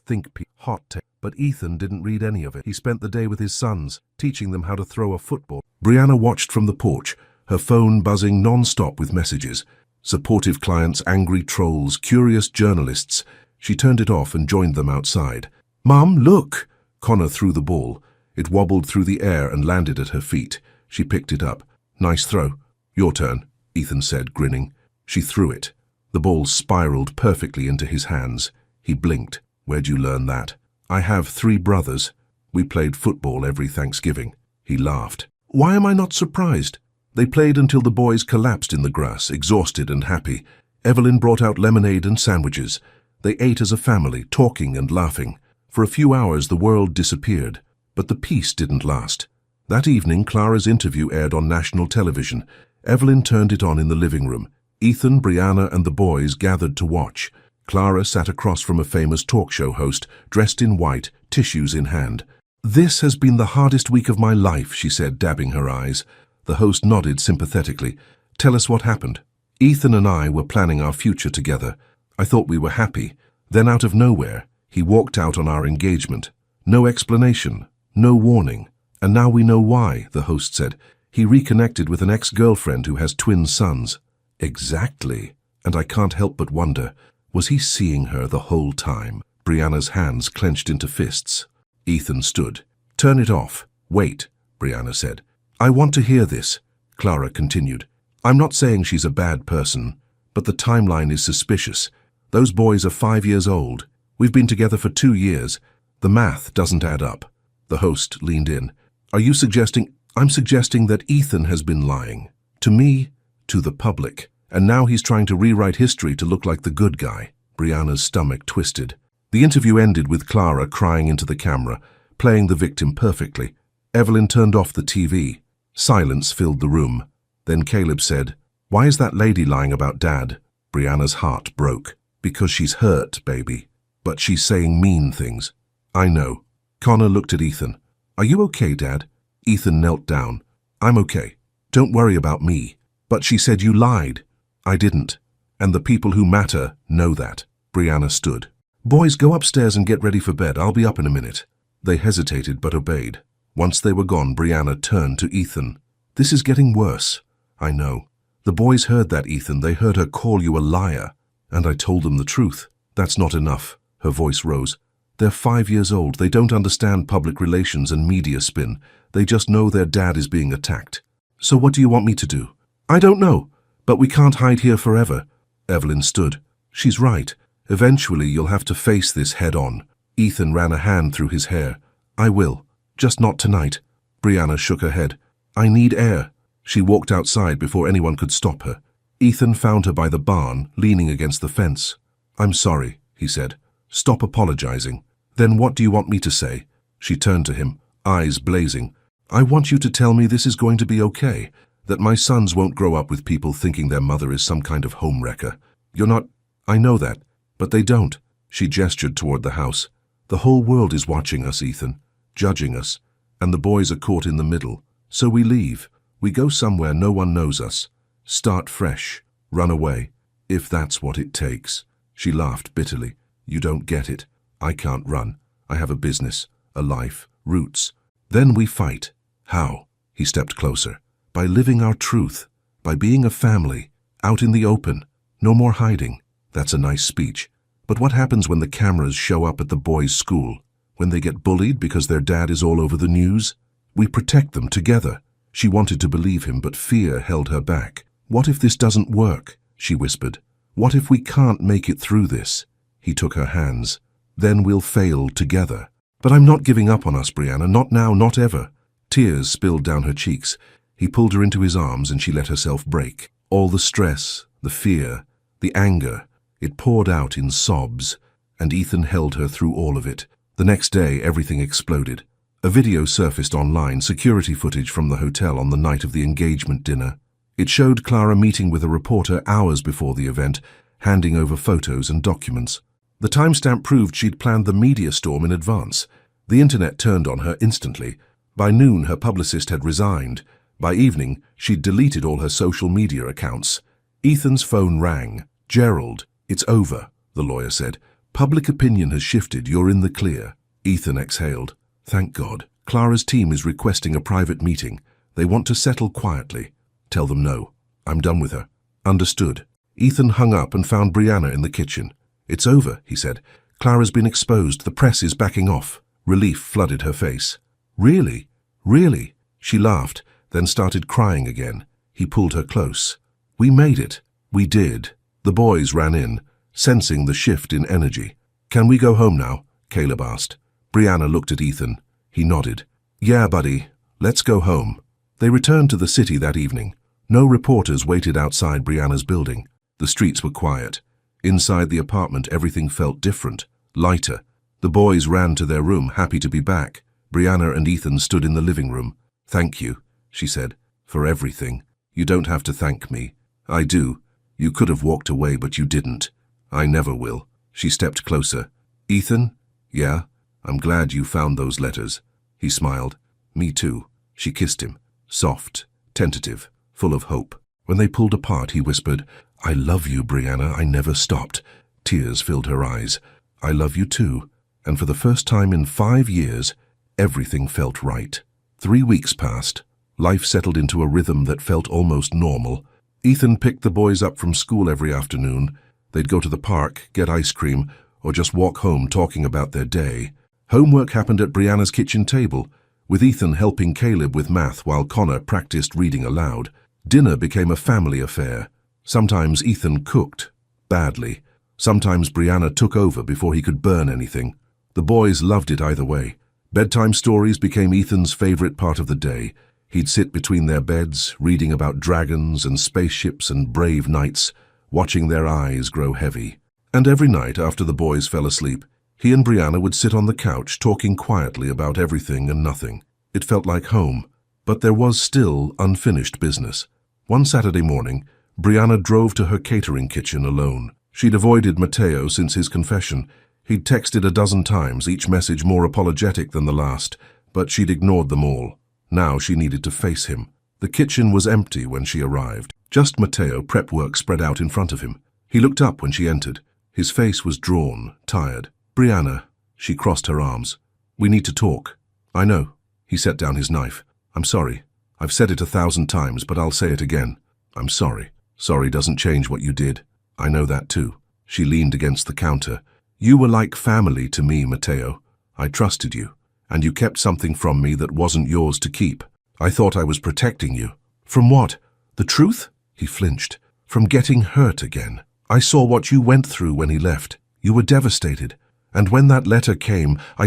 hot take. But Ethan didn't read any of it. He spent the day with his sons, teaching them how to throw a football. Brianna watched from the porch, her phone buzzing non-stop with messages. Supportive clients, angry trolls, curious journalists. She turned it off and joined them outside. "Mom, look!" Connor threw the ball. It wobbled through the air and landed at her feet. She picked it up. "Nice throw." "Your turn," Ethan said, grinning. She threw it. The ball spiraled perfectly into his hands. He blinked. "Where'd you learn that?" "I have 3 brothers. We played football every Thanksgiving." He laughed. "Why am I not surprised?" They played until the boys collapsed in the grass, exhausted and happy. Evelyn brought out lemonade and sandwiches. They ate as a family, talking and laughing. For a few hours the world disappeared, but the peace didn't last. That evening, Clara's interview aired on national television. Evelyn turned it on in the living room. Ethan, Brianna, and the boys gathered to watch. Clara sat across from a famous talk show host, dressed in white, tissues in hand. "This has been the hardest week of my life," she said, dabbing her eyes. The host nodded sympathetically. "Tell us what happened." "Ethan and I were planning our future together. I thought we were happy. Then out of nowhere, he walked out on our engagement. No explanation, no warning. And now we know why," the host said. "He reconnected with an ex-girlfriend who has twin sons." "Exactly. And I can't help but wonder, was he seeing her the whole time?" Brianna's hands clenched into fists. Ethan stood. "Turn it off. Wait," Brianna said. "I want to hear this," Clara continued. "I'm not saying she's a bad person, but the timeline is suspicious. Those boys are 5 years old. We've been together for 2 years. The math doesn't add up." The host leaned in. "Are you suggesting—" "I'm suggesting that Ethan has been lying. To me, to the public. And now he's trying to rewrite history to look like the good guy." Brianna's stomach twisted. The interview ended with Clara crying into the camera, playing the victim perfectly. Evelyn turned off the TV. Silence filled the room. Then Caleb said, "Why is that lady lying about Dad?" Brianna's heart broke. "Because she's hurt, baby. But she's saying mean things." "I know." Connor looked at Ethan. "Are you okay, Dad?" Ethan knelt down. "I'm okay. Don't worry about me." "But she said you lied." "I didn't. And the people who matter know that." Brianna stood. "Boys, go upstairs and get ready for bed. I'll be up in a minute." They hesitated but obeyed. Once they were gone, Brianna turned to Ethan. "This is getting worse." "I know. The boys heard that, Ethan. They heard her call you a liar. And I told them the truth." "That's not enough." Her voice rose. "They're 5 years old. They don't understand public relations and media spin. They just know their dad is being attacked. So what do you want me to do?" "I don't know. But we can't hide here forever." Evelyn stood. "She's right. Eventually you'll have to face this head on." Ethan ran a hand through his hair. "I will. Just not tonight." Brianna shook her head. "I need air." She walked outside before anyone could stop her. Ethan found her by the barn, leaning against the fence. "I'm sorry," he said. "Stop apologizing." "Then what do you want me to say?" She turned to him, eyes blazing. "I want you to tell me this is going to be okay, that my sons won't grow up with people thinking their mother is some kind of homewrecker. You're not— I know that, but they don't." She gestured toward the house. "The whole world is watching us, Ethan, judging us, and the boys are caught in the middle. So we leave. We go somewhere no one knows us. Start fresh. Run away. If that's what it takes." She laughed bitterly. "You don't get it. I can't run. I have a business, a life, roots. Then we fight." "How?" He stepped closer. "By living our truth. By being a family. Out in the open. No more hiding." "That's a nice speech. But what happens when the cameras show up at the boys' school? When they get bullied because their dad is all over the news? We protect them together." She wanted to believe him, but fear held her back. "What if this doesn't work?" she whispered. "What if we can't make it through this?" He took her hands. "Then we'll fail together." "But I'm not giving up on us, Brianna. Not now, not ever." Tears spilled down her cheeks. He pulled her into his arms and she let herself break. All the stress, the fear, the anger, it poured out in sobs, and Ethan held her through all of it. The next day, everything exploded. A video surfaced online, security footage from the hotel on the night of the engagement dinner. It showed Clara meeting with a reporter hours before the event, handing over photos and documents. The timestamp proved she'd planned the media storm in advance. The internet turned on her instantly. By noon, her publicist had resigned. By evening, she'd deleted all her social media accounts. Ethan's phone rang. "Gerald, it's over," the lawyer said. "Public opinion has shifted. You're in the clear." Ethan exhaled. "Thank God. Clara's team is requesting a private meeting. They want to settle quietly." "Tell them no. I'm done with her." "Understood." Ethan hung up and found Brianna in the kitchen. "It's over," he said. Clara's been exposed. The press is backing off. Relief flooded her face. Really? Really? She laughed, then started crying again. He pulled her close. We made it. We did. The boys ran in, sensing the shift in energy. Can we go home now? Caleb asked. Brianna looked at Ethan. He nodded. Yeah, buddy. Let's go home. They returned to the city that evening. No reporters waited outside Brianna's building. The streets were quiet. Inside the apartment, everything felt different, lighter. The boys ran to their room, happy to be back. Brianna and Ethan stood in the living room. Thank you, she said, for everything. You don't have to thank me. I do. You could have walked away, but you didn't. I never will. She stepped closer. Ethan? Yeah? I'm glad you found those letters. He smiled. Me too. She kissed him. Soft, tentative, full of hope. When they pulled apart, he whispered, I love you, Brianna. I never stopped. Tears filled her eyes. I love you too. And for the first time in 5 years, everything felt right. 3 weeks passed. Life settled into a rhythm that felt almost normal. Ethan picked the boys up from school every afternoon. They'd go to the park, get ice cream, or just walk home talking about their day. Homework happened at Brianna's kitchen table, with Ethan helping Caleb with math while Connor practiced reading aloud. Dinner became a family affair. Sometimes Ethan cooked, badly. Sometimes Brianna took over before he could burn anything. The boys loved it either way. Bedtime stories became Ethan's favorite part of the day. He'd sit between their beds, reading about dragons and spaceships and brave knights, watching their eyes grow heavy. And every night after the boys fell asleep, he and Brianna would sit on the couch talking quietly about everything and nothing. It felt like home, but there was still unfinished business. One Saturday morning, Brianna drove to her catering kitchen alone. She'd avoided Matteo since his confession. He'd texted a dozen times, each message more apologetic than the last, but she'd ignored them all. Now she needed to face him. The kitchen was empty when she arrived. Just Matteo, prep work spread out in front of him. He looked up when she entered. His face was drawn, tired. Brianna, she crossed her arms. We need to talk. I know. He set down his knife. I'm sorry. I've said it 1,000 times, but I'll say it again. I'm sorry. Sorry doesn't change what you did. I know that too. She leaned against the counter. You were like family to me, Matteo. I trusted you, and you kept something from me that wasn't yours to keep. I thought I was protecting you. From what? The truth? He flinched. From getting hurt again. I saw what you went through when he left. You were devastated. And when that letter came, I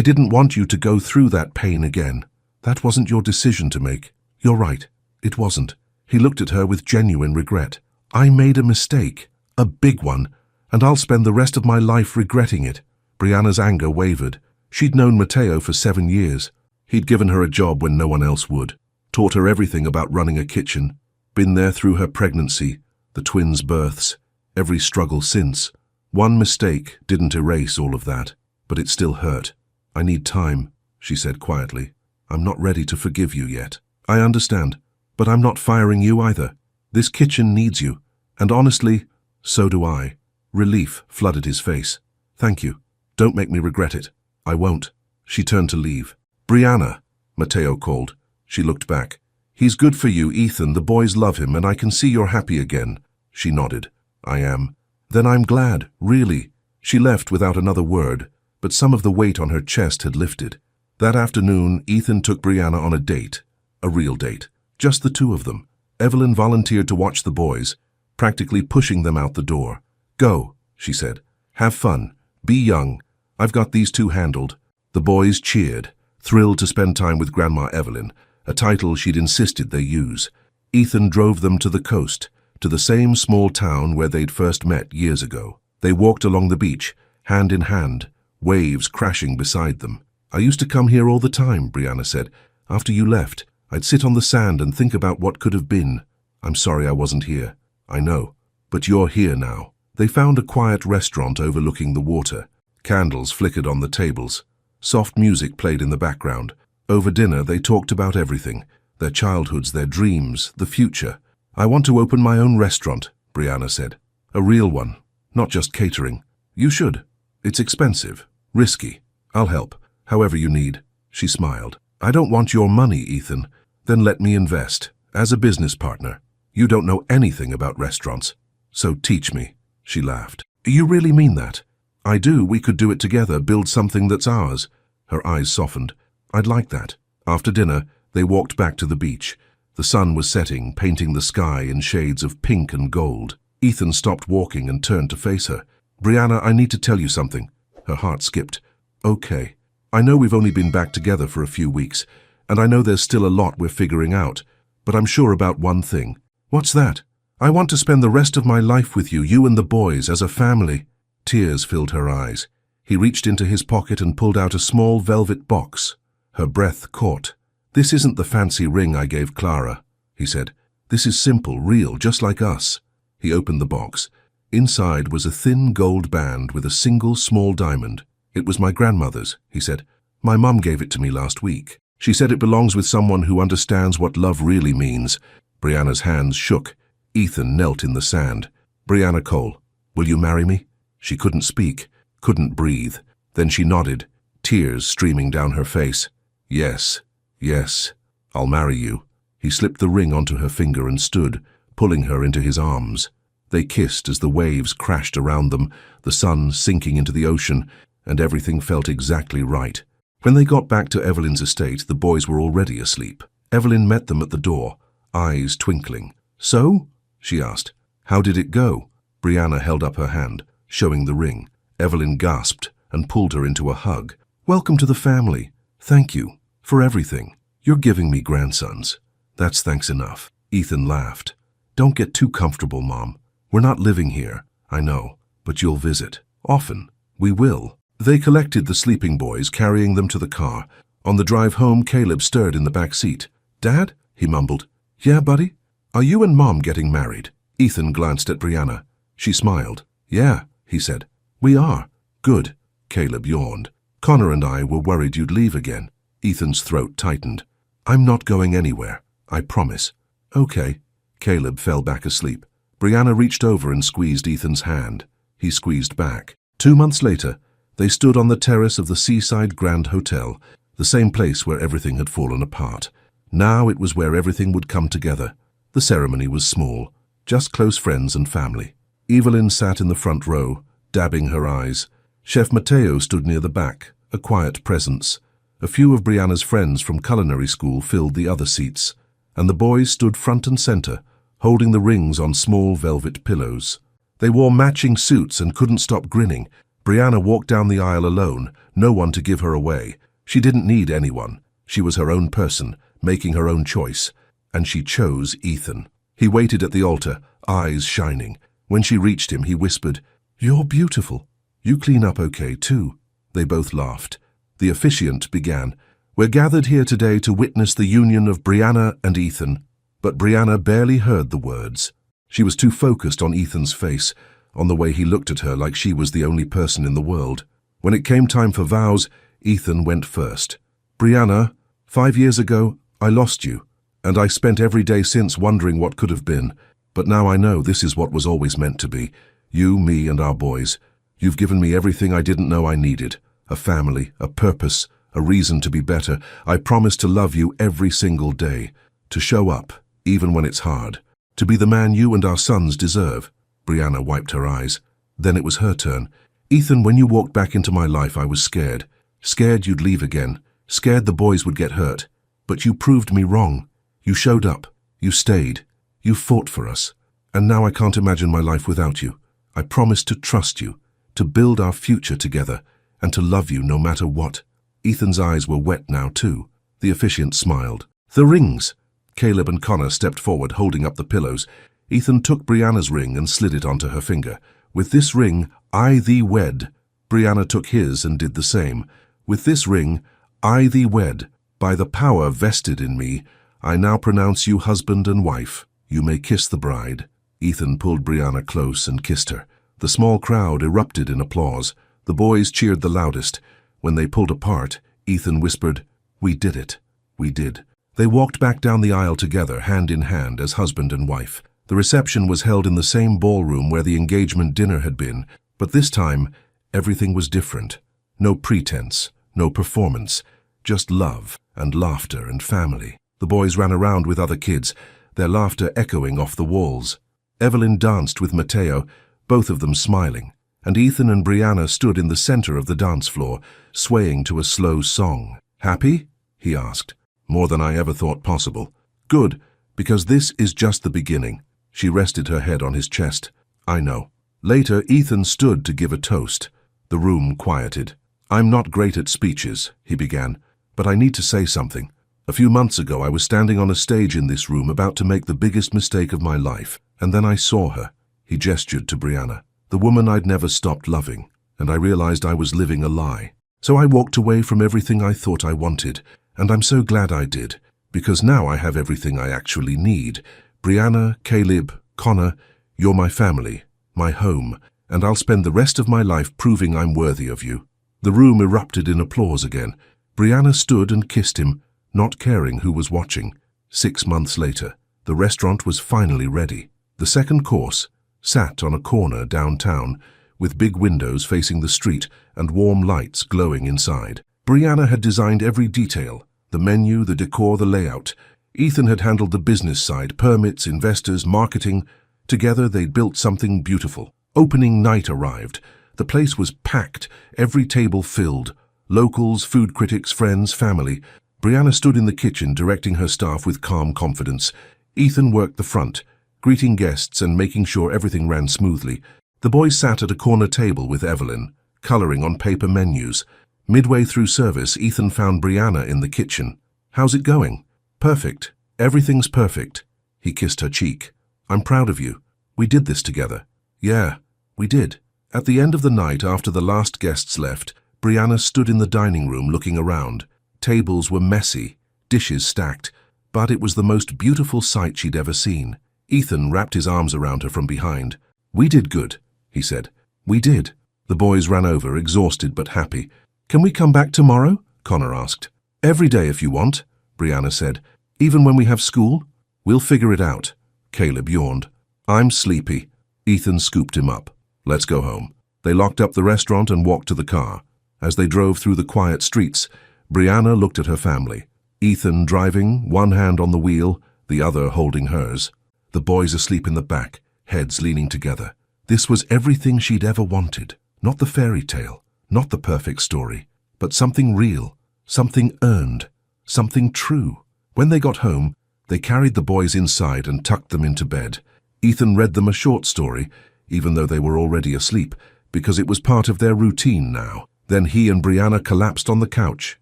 didn't want you to go through that pain again. That wasn't your decision to make. You're right. It wasn't. He looked at her with genuine regret. I made a mistake. A big one. And I'll spend the rest of my life regretting it. Brianna's anger wavered. She'd known Matteo for 7 years. He'd given her a job when no one else would. Taught her everything about running a kitchen. Been there through her pregnancy, the twins' births, every struggle since. One mistake didn't erase all of that, but it still hurt. I need time, she said quietly. I'm not ready to forgive you yet. I understand, but I'm not firing you either. This kitchen needs you, and honestly, so do I. Relief flooded his face. Thank you. Don't make me regret it. I won't. She turned to leave. Brianna, Matteo called. She looked back. He's good for you, Ethan. The boys love him, and I can see you're happy again. She nodded. I am. Then I'm glad, really. She left without another word, but some of the weight on her chest had lifted. That afternoon, Ethan took Brianna on a date. A real date. Just the two of them. Evelyn volunteered to watch the boys, practically pushing them out the door. Go, she said. Have fun. Be young. I've got these two handled. The boys cheered, thrilled to spend time with Grandma Evelyn, a title she'd insisted they use. Ethan drove them to the coast, to the same small town where they'd first met years ago. They walked along the beach, hand in hand, waves crashing beside them. I used to come here all the time, Brianna said. After you left, I'd sit on the sand and think about what could have been. I'm sorry I wasn't here. I know. But you're here now. They found a quiet restaurant overlooking the water. Candles flickered on the tables. Soft music played in the background. Over dinner, they talked about everything. Their childhoods, their dreams, the future. I want to open my own restaurant, Brianna said. A real one, not just catering. You should. It's expensive, risky. I'll help, however you need. She smiled. I don't want your money, Ethan. Then let me invest, as a business partner. You don't know anything about restaurants, so teach me. She laughed. You really mean that? I do. We could do it together, build something that's ours. Her eyes softened. I'd like that. After dinner, they walked back to the beach. The sun was setting, painting the sky in shades of pink and gold. Ethan stopped walking and turned to face her. Brianna, I need to tell you something. Her heart skipped. Okay. I know we've only been back together for a few weeks, and I know there's still a lot we're figuring out, but I'm sure about one thing. What's that? I want to spend the rest of my life with you, you and the boys, as a family. Tears filled her eyes. He reached into his pocket and pulled out a small velvet box. Her breath caught. This isn't the fancy ring I gave Clara, he said. This is simple, real, just like us. He opened the box. Inside was a thin gold band with a single small diamond. It was my grandmother's, he said. My mum gave it to me last week. She said it belongs with someone who understands what love really means. Brianna's hands shook. Ethan knelt in the sand. Brianna Cole, will you marry me? She couldn't speak, couldn't breathe. Then she nodded, tears streaming down her face. Yes, yes, I'll marry you. He slipped the ring onto her finger and stood, pulling her into his arms. They kissed as the waves crashed around them, the sun sinking into the ocean, and everything felt exactly right. When they got back to Evelyn's estate, the boys were already asleep. Evelyn met them at the door, eyes twinkling. So? She asked. How did it go? Brianna held up her hand, showing the ring. Evelyn gasped and pulled her into a hug. Welcome to the family. Thank you for everything. You're giving me grandsons. That's thanks enough. Ethan laughed. Don't get too comfortable, Mom. We're not living here, I know, but you'll visit. Often. We will. They collected the sleeping boys, carrying them to the car. On the drive home, Caleb stirred in the back seat. Dad? He mumbled. Yeah, buddy? Are you and Mom getting married? Ethan glanced at Brianna. She smiled. Yeah, he said. We are. Good. Caleb yawned. Connor and I were worried you'd leave again. Ethan's throat tightened. I'm not going anywhere. I promise. Okay. Caleb fell back asleep. Brianna reached over and squeezed Ethan's hand. He squeezed back. 2 months later, they stood on the terrace of the Seaside Grand Hotel, the same place where everything had fallen apart. Now it was where everything would come together. The ceremony was small, just close friends and family. Evelyn sat in the front row, dabbing her eyes. Chef Mateo stood near the back, a quiet presence. A few of Brianna's friends from culinary school filled the other seats, and the boys stood front and center, holding the rings on small velvet pillows. They wore matching suits and couldn't stop grinning. Brianna walked down the aisle alone, no one to give her away. She didn't need anyone. She was her own person, making her own choice. And she chose Ethan. He waited at the altar, eyes shining. When she reached him, he whispered, You're beautiful. You clean up okay, too. They both laughed. The officiant began, We're gathered here today to witness the union of Brianna and Ethan. But Brianna barely heard the words. She was too focused on Ethan's face, on the way he looked at her like she was the only person in the world. When it came time for vows, Ethan went first. Brianna, 5 years ago, I lost you, and I spent every day since wondering what could have been. But now I know this is what was always meant to be. You, me, and our boys. You've given me everything I didn't know I needed. A family, a purpose, a reason to be better. I promise to love you every single day. To show up, even when it's hard. To be the man you and our sons deserve. Brianna wiped her eyes. Then it was her turn. Ethan, when you walked back into my life, I was scared. Scared you'd leave again. Scared the boys would get hurt. But you proved me wrong. You showed up. You stayed. You fought for us. And now I can't imagine my life without you. I promise to trust you, to build our future together, and to love you no matter what. Ethan's eyes were wet now too. The officiant smiled. The rings! Caleb and Connor stepped forward, holding up the pillows. Ethan took Brianna's ring and slid it onto her finger. With this ring, I thee wed. Brianna took his and did the same. With this ring, I thee wed. By the power vested in me, I now pronounce you husband and wife. You may kiss the bride. Ethan pulled Brianna close and kissed her. The small crowd erupted in applause. The boys cheered the loudest. When they pulled apart, Ethan whispered, We did it. We did. They walked back down the aisle together, hand in hand, as husband and wife. The reception was held in the same ballroom where the engagement dinner had been, but this time, everything was different. No pretense, no performance, just love and laughter and family. The boys ran around with other kids, their laughter echoing off the walls. Evelyn danced with Mateo, both of them smiling. and Ethan and Brianna stood in the center of the dance floor, swaying to a slow song. "Happy?" he asked. "More than I ever thought possible." "Good, because this is just the beginning." She rested her head on his chest. "I know." Later, Ethan stood to give a toast. The room quieted. "I'm not great at speeches," he began, "but I need to say something. A few months ago, I was standing on a stage in this room about to make the biggest mistake of my life, and then I saw her." He gestured to Brianna, the woman I'd never stopped loving, and I realized I was living a lie. So I walked away from everything I thought I wanted, and I'm so glad I did, because now I have everything I actually need. Brianna, Caleb, Connor, you're my family, my home, and I'll spend the rest of my life proving I'm worthy of you. The room erupted in applause again. Brianna stood and kissed him, not caring who was watching. 6 months later, the restaurant was finally ready. The second course sat on a corner downtown, with big windows facing the street and warm lights glowing inside. Brianna had designed every detail, the menu, the decor, the layout. Ethan had handled the business side, permits, investors, marketing. Together they'd built something beautiful. Opening night arrived. The place was packed, every table filled. Locals, food critics, friends, family. Brianna stood in the kitchen directing her staff with calm confidence. Ethan worked the front, greeting guests and making sure everything ran smoothly. The boys sat at a corner table with Evelyn, coloring on paper menus. Midway through service, Ethan found Brianna in the kitchen. "How's it going?" "Perfect. Everything's perfect." He kissed her cheek. "I'm proud of you. We did this together." "Yeah, we did." At the end of the night, after the last guests left, Brianna stood in the dining room looking around. Tables were messy, dishes stacked, but it was the most beautiful sight she'd ever seen. Ethan wrapped his arms around her from behind. "We did good," he said. "We did." The boys ran over, exhausted but happy. "Can we come back tomorrow?" Connor asked. "Every day if you want," Brianna said. "Even when we have school?" "We'll figure it out." Caleb yawned. "I'm sleepy." Ethan scooped him up. "Let's go home." They locked up the restaurant and walked to the car. As they drove through the quiet streets, Brianna looked at her family. Ethan driving, one hand on the wheel, the other holding hers. The boys asleep in the back, heads leaning together. This was everything she'd ever wanted. Not the fairy tale, not the perfect story, but something real, something earned, something true. When they got home, they carried the boys inside and tucked them into bed. Ethan read them a short story, even though they were already asleep, because it was part of their routine now. Then he and Brianna collapsed on the couch,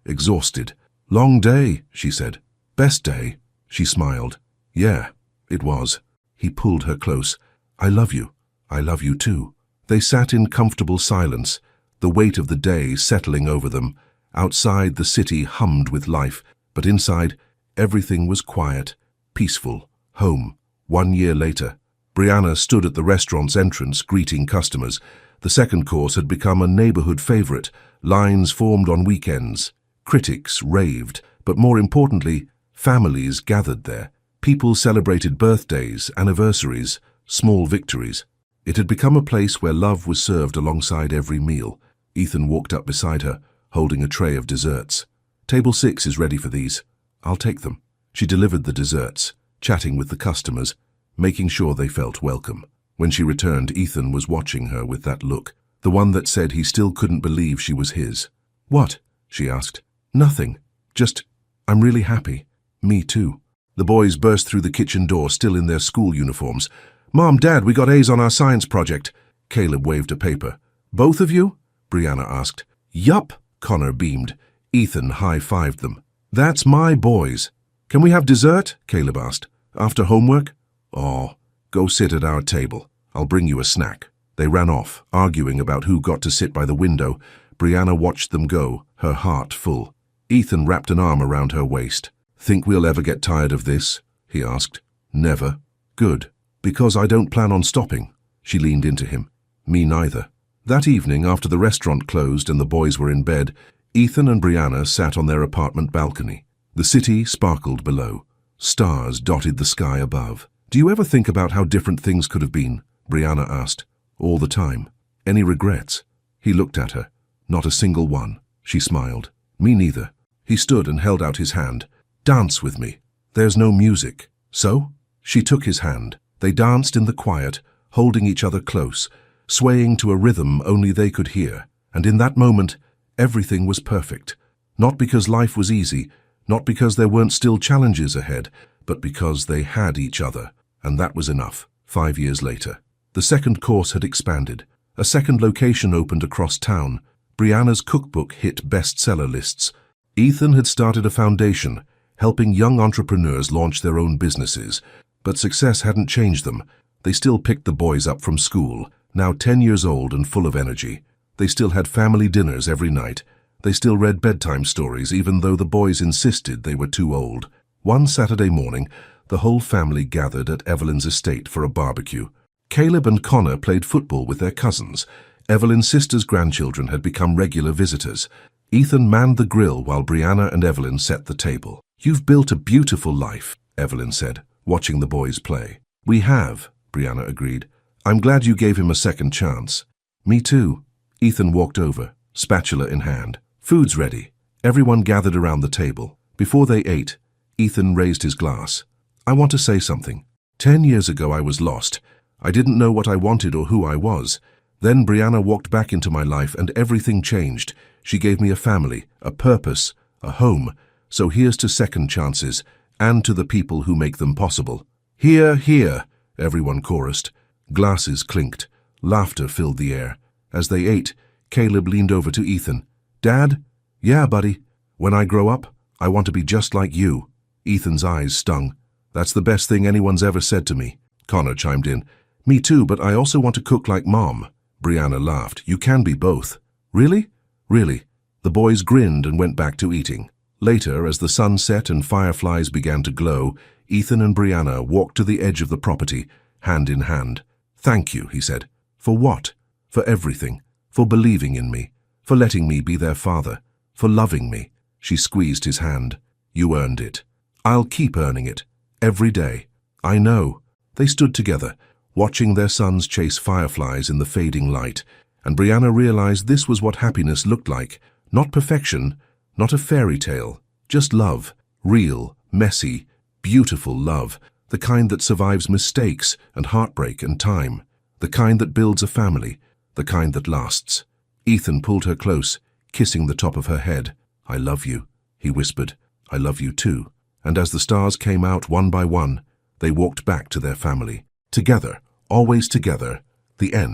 exhausted. "Long day," she said. "Best day." She smiled. "Yeah, it was." He pulled her close. "I love you. I love you too." They sat in comfortable silence, the weight of the day settling over them. Outside, the city hummed with life, but inside, everything was quiet, peaceful, home. 1 year later, Brianna stood at the restaurant's entrance greeting customers. The second course had become a neighborhood favorite. Lines formed on weekends. Critics raved, but more importantly, families gathered there. People celebrated birthdays, anniversaries, small victories. It had become a place where love was served alongside every meal. Ethan walked up beside her, holding a tray of desserts. "Table 6 is ready for these. I'll take them." She delivered the desserts, chatting with the customers, making sure they felt welcome. When she returned, Ethan was watching her with that look, the one that said he still couldn't believe she was his. "What?" she asked. "Nothing. Just, I'm really happy." "Me too." The boys burst through the kitchen door, still in their school uniforms. "Mom, Dad, we got A's on our science project." Caleb waved a paper. "Both of you?" Brianna asked. "Yup," Connor beamed. Ethan high-fived them. "That's my boys." "Can we have dessert?" Caleb asked. "After homework?" "Oh, go sit at our table. I'll bring you a snack." They ran off, arguing about who got to sit by the window. Brianna watched them go, her heart full. Ethan wrapped an arm around her waist. "Think we'll ever get tired of this?" he asked. "Never." "Good. Because I don't plan on stopping." She leaned into him. "Me neither." That evening, after the restaurant closed and the boys were in bed, Ethan and Brianna sat on their apartment balcony. The city sparkled below. Stars dotted the sky above. "Do you ever think about how different things could have been?" Brianna asked. "All the time. Any regrets?" He looked at her. "Not a single one." She smiled. "Me neither." He stood and held out his hand. "Dance with me." "There's no music." "So?" She took his hand. They danced in the quiet, holding each other close. swaying to a rhythm only they could hear. And in that moment, everything was perfect. Not because life was easy, not because there weren't still challenges ahead, but because they had each other. And that was enough. 5 years later, the second course had expanded. A second location opened across town. Brianna's cookbook hit bestseller lists. Ethan had started a foundation, helping young entrepreneurs launch their own businesses. But success hadn't changed them. They still picked the boys up from school, now 10 years old and full of energy. They still had family dinners every night. They still read bedtime stories even though the boys insisted they were too old. One Saturday morning, the whole family gathered at Evelyn's estate for a barbecue. Caleb and Connor played football with their cousins. Evelyn's sister's grandchildren had become regular visitors. Ethan manned the grill while Brianna and Evelyn set the table. "You've built a beautiful life," Evelyn said, watching the boys play. "We have," Brianna agreed. "I'm glad you gave him a second chance." "Me too." Ethan walked over, spatula in hand. "Food's ready." Everyone gathered around the table. Before they ate, Ethan raised his glass. "I want to say something. 10 years ago I was lost. I didn't know what I wanted or who I was. Then Brianna walked back into my life and everything changed. She gave me a family, a purpose, a home. So here's to second chances, and to the people who make them possible." "Hear, hear," everyone chorused. Glasses clinked. Laughter filled the air. As they ate, Caleb leaned over to Ethan. "Dad?" "Yeah, buddy. When I grow up, I want to be just like you." Ethan's eyes stung. "That's the best thing anyone's ever said to me." Connor chimed in. "Me too, but I also want to cook like Mom." Brianna laughed. "You can be both." "Really?" "Really." The boys grinned and went back to eating. Later, as the sun set and fireflies began to glow, Ethan and Brianna walked to the edge of the property, hand in hand. "Thank you," he said. "For what?" "For everything. For believing in me. For letting me be their father. For loving me." She squeezed his hand. "You earned it. I'll keep earning it. Every day." "I know." They stood together, watching their sons chase fireflies in the fading light, and Brianna realized this was what happiness looked like. Not perfection, not a fairy tale, just love. Real, messy, beautiful love. The kind that survives mistakes and heartbreak and time. The kind that builds a family. The kind that lasts. Ethan pulled her close, kissing the top of her head. "I love you," he whispered. "I love you too." And as the stars came out one by one, they walked back to their family. Together, always together. The end.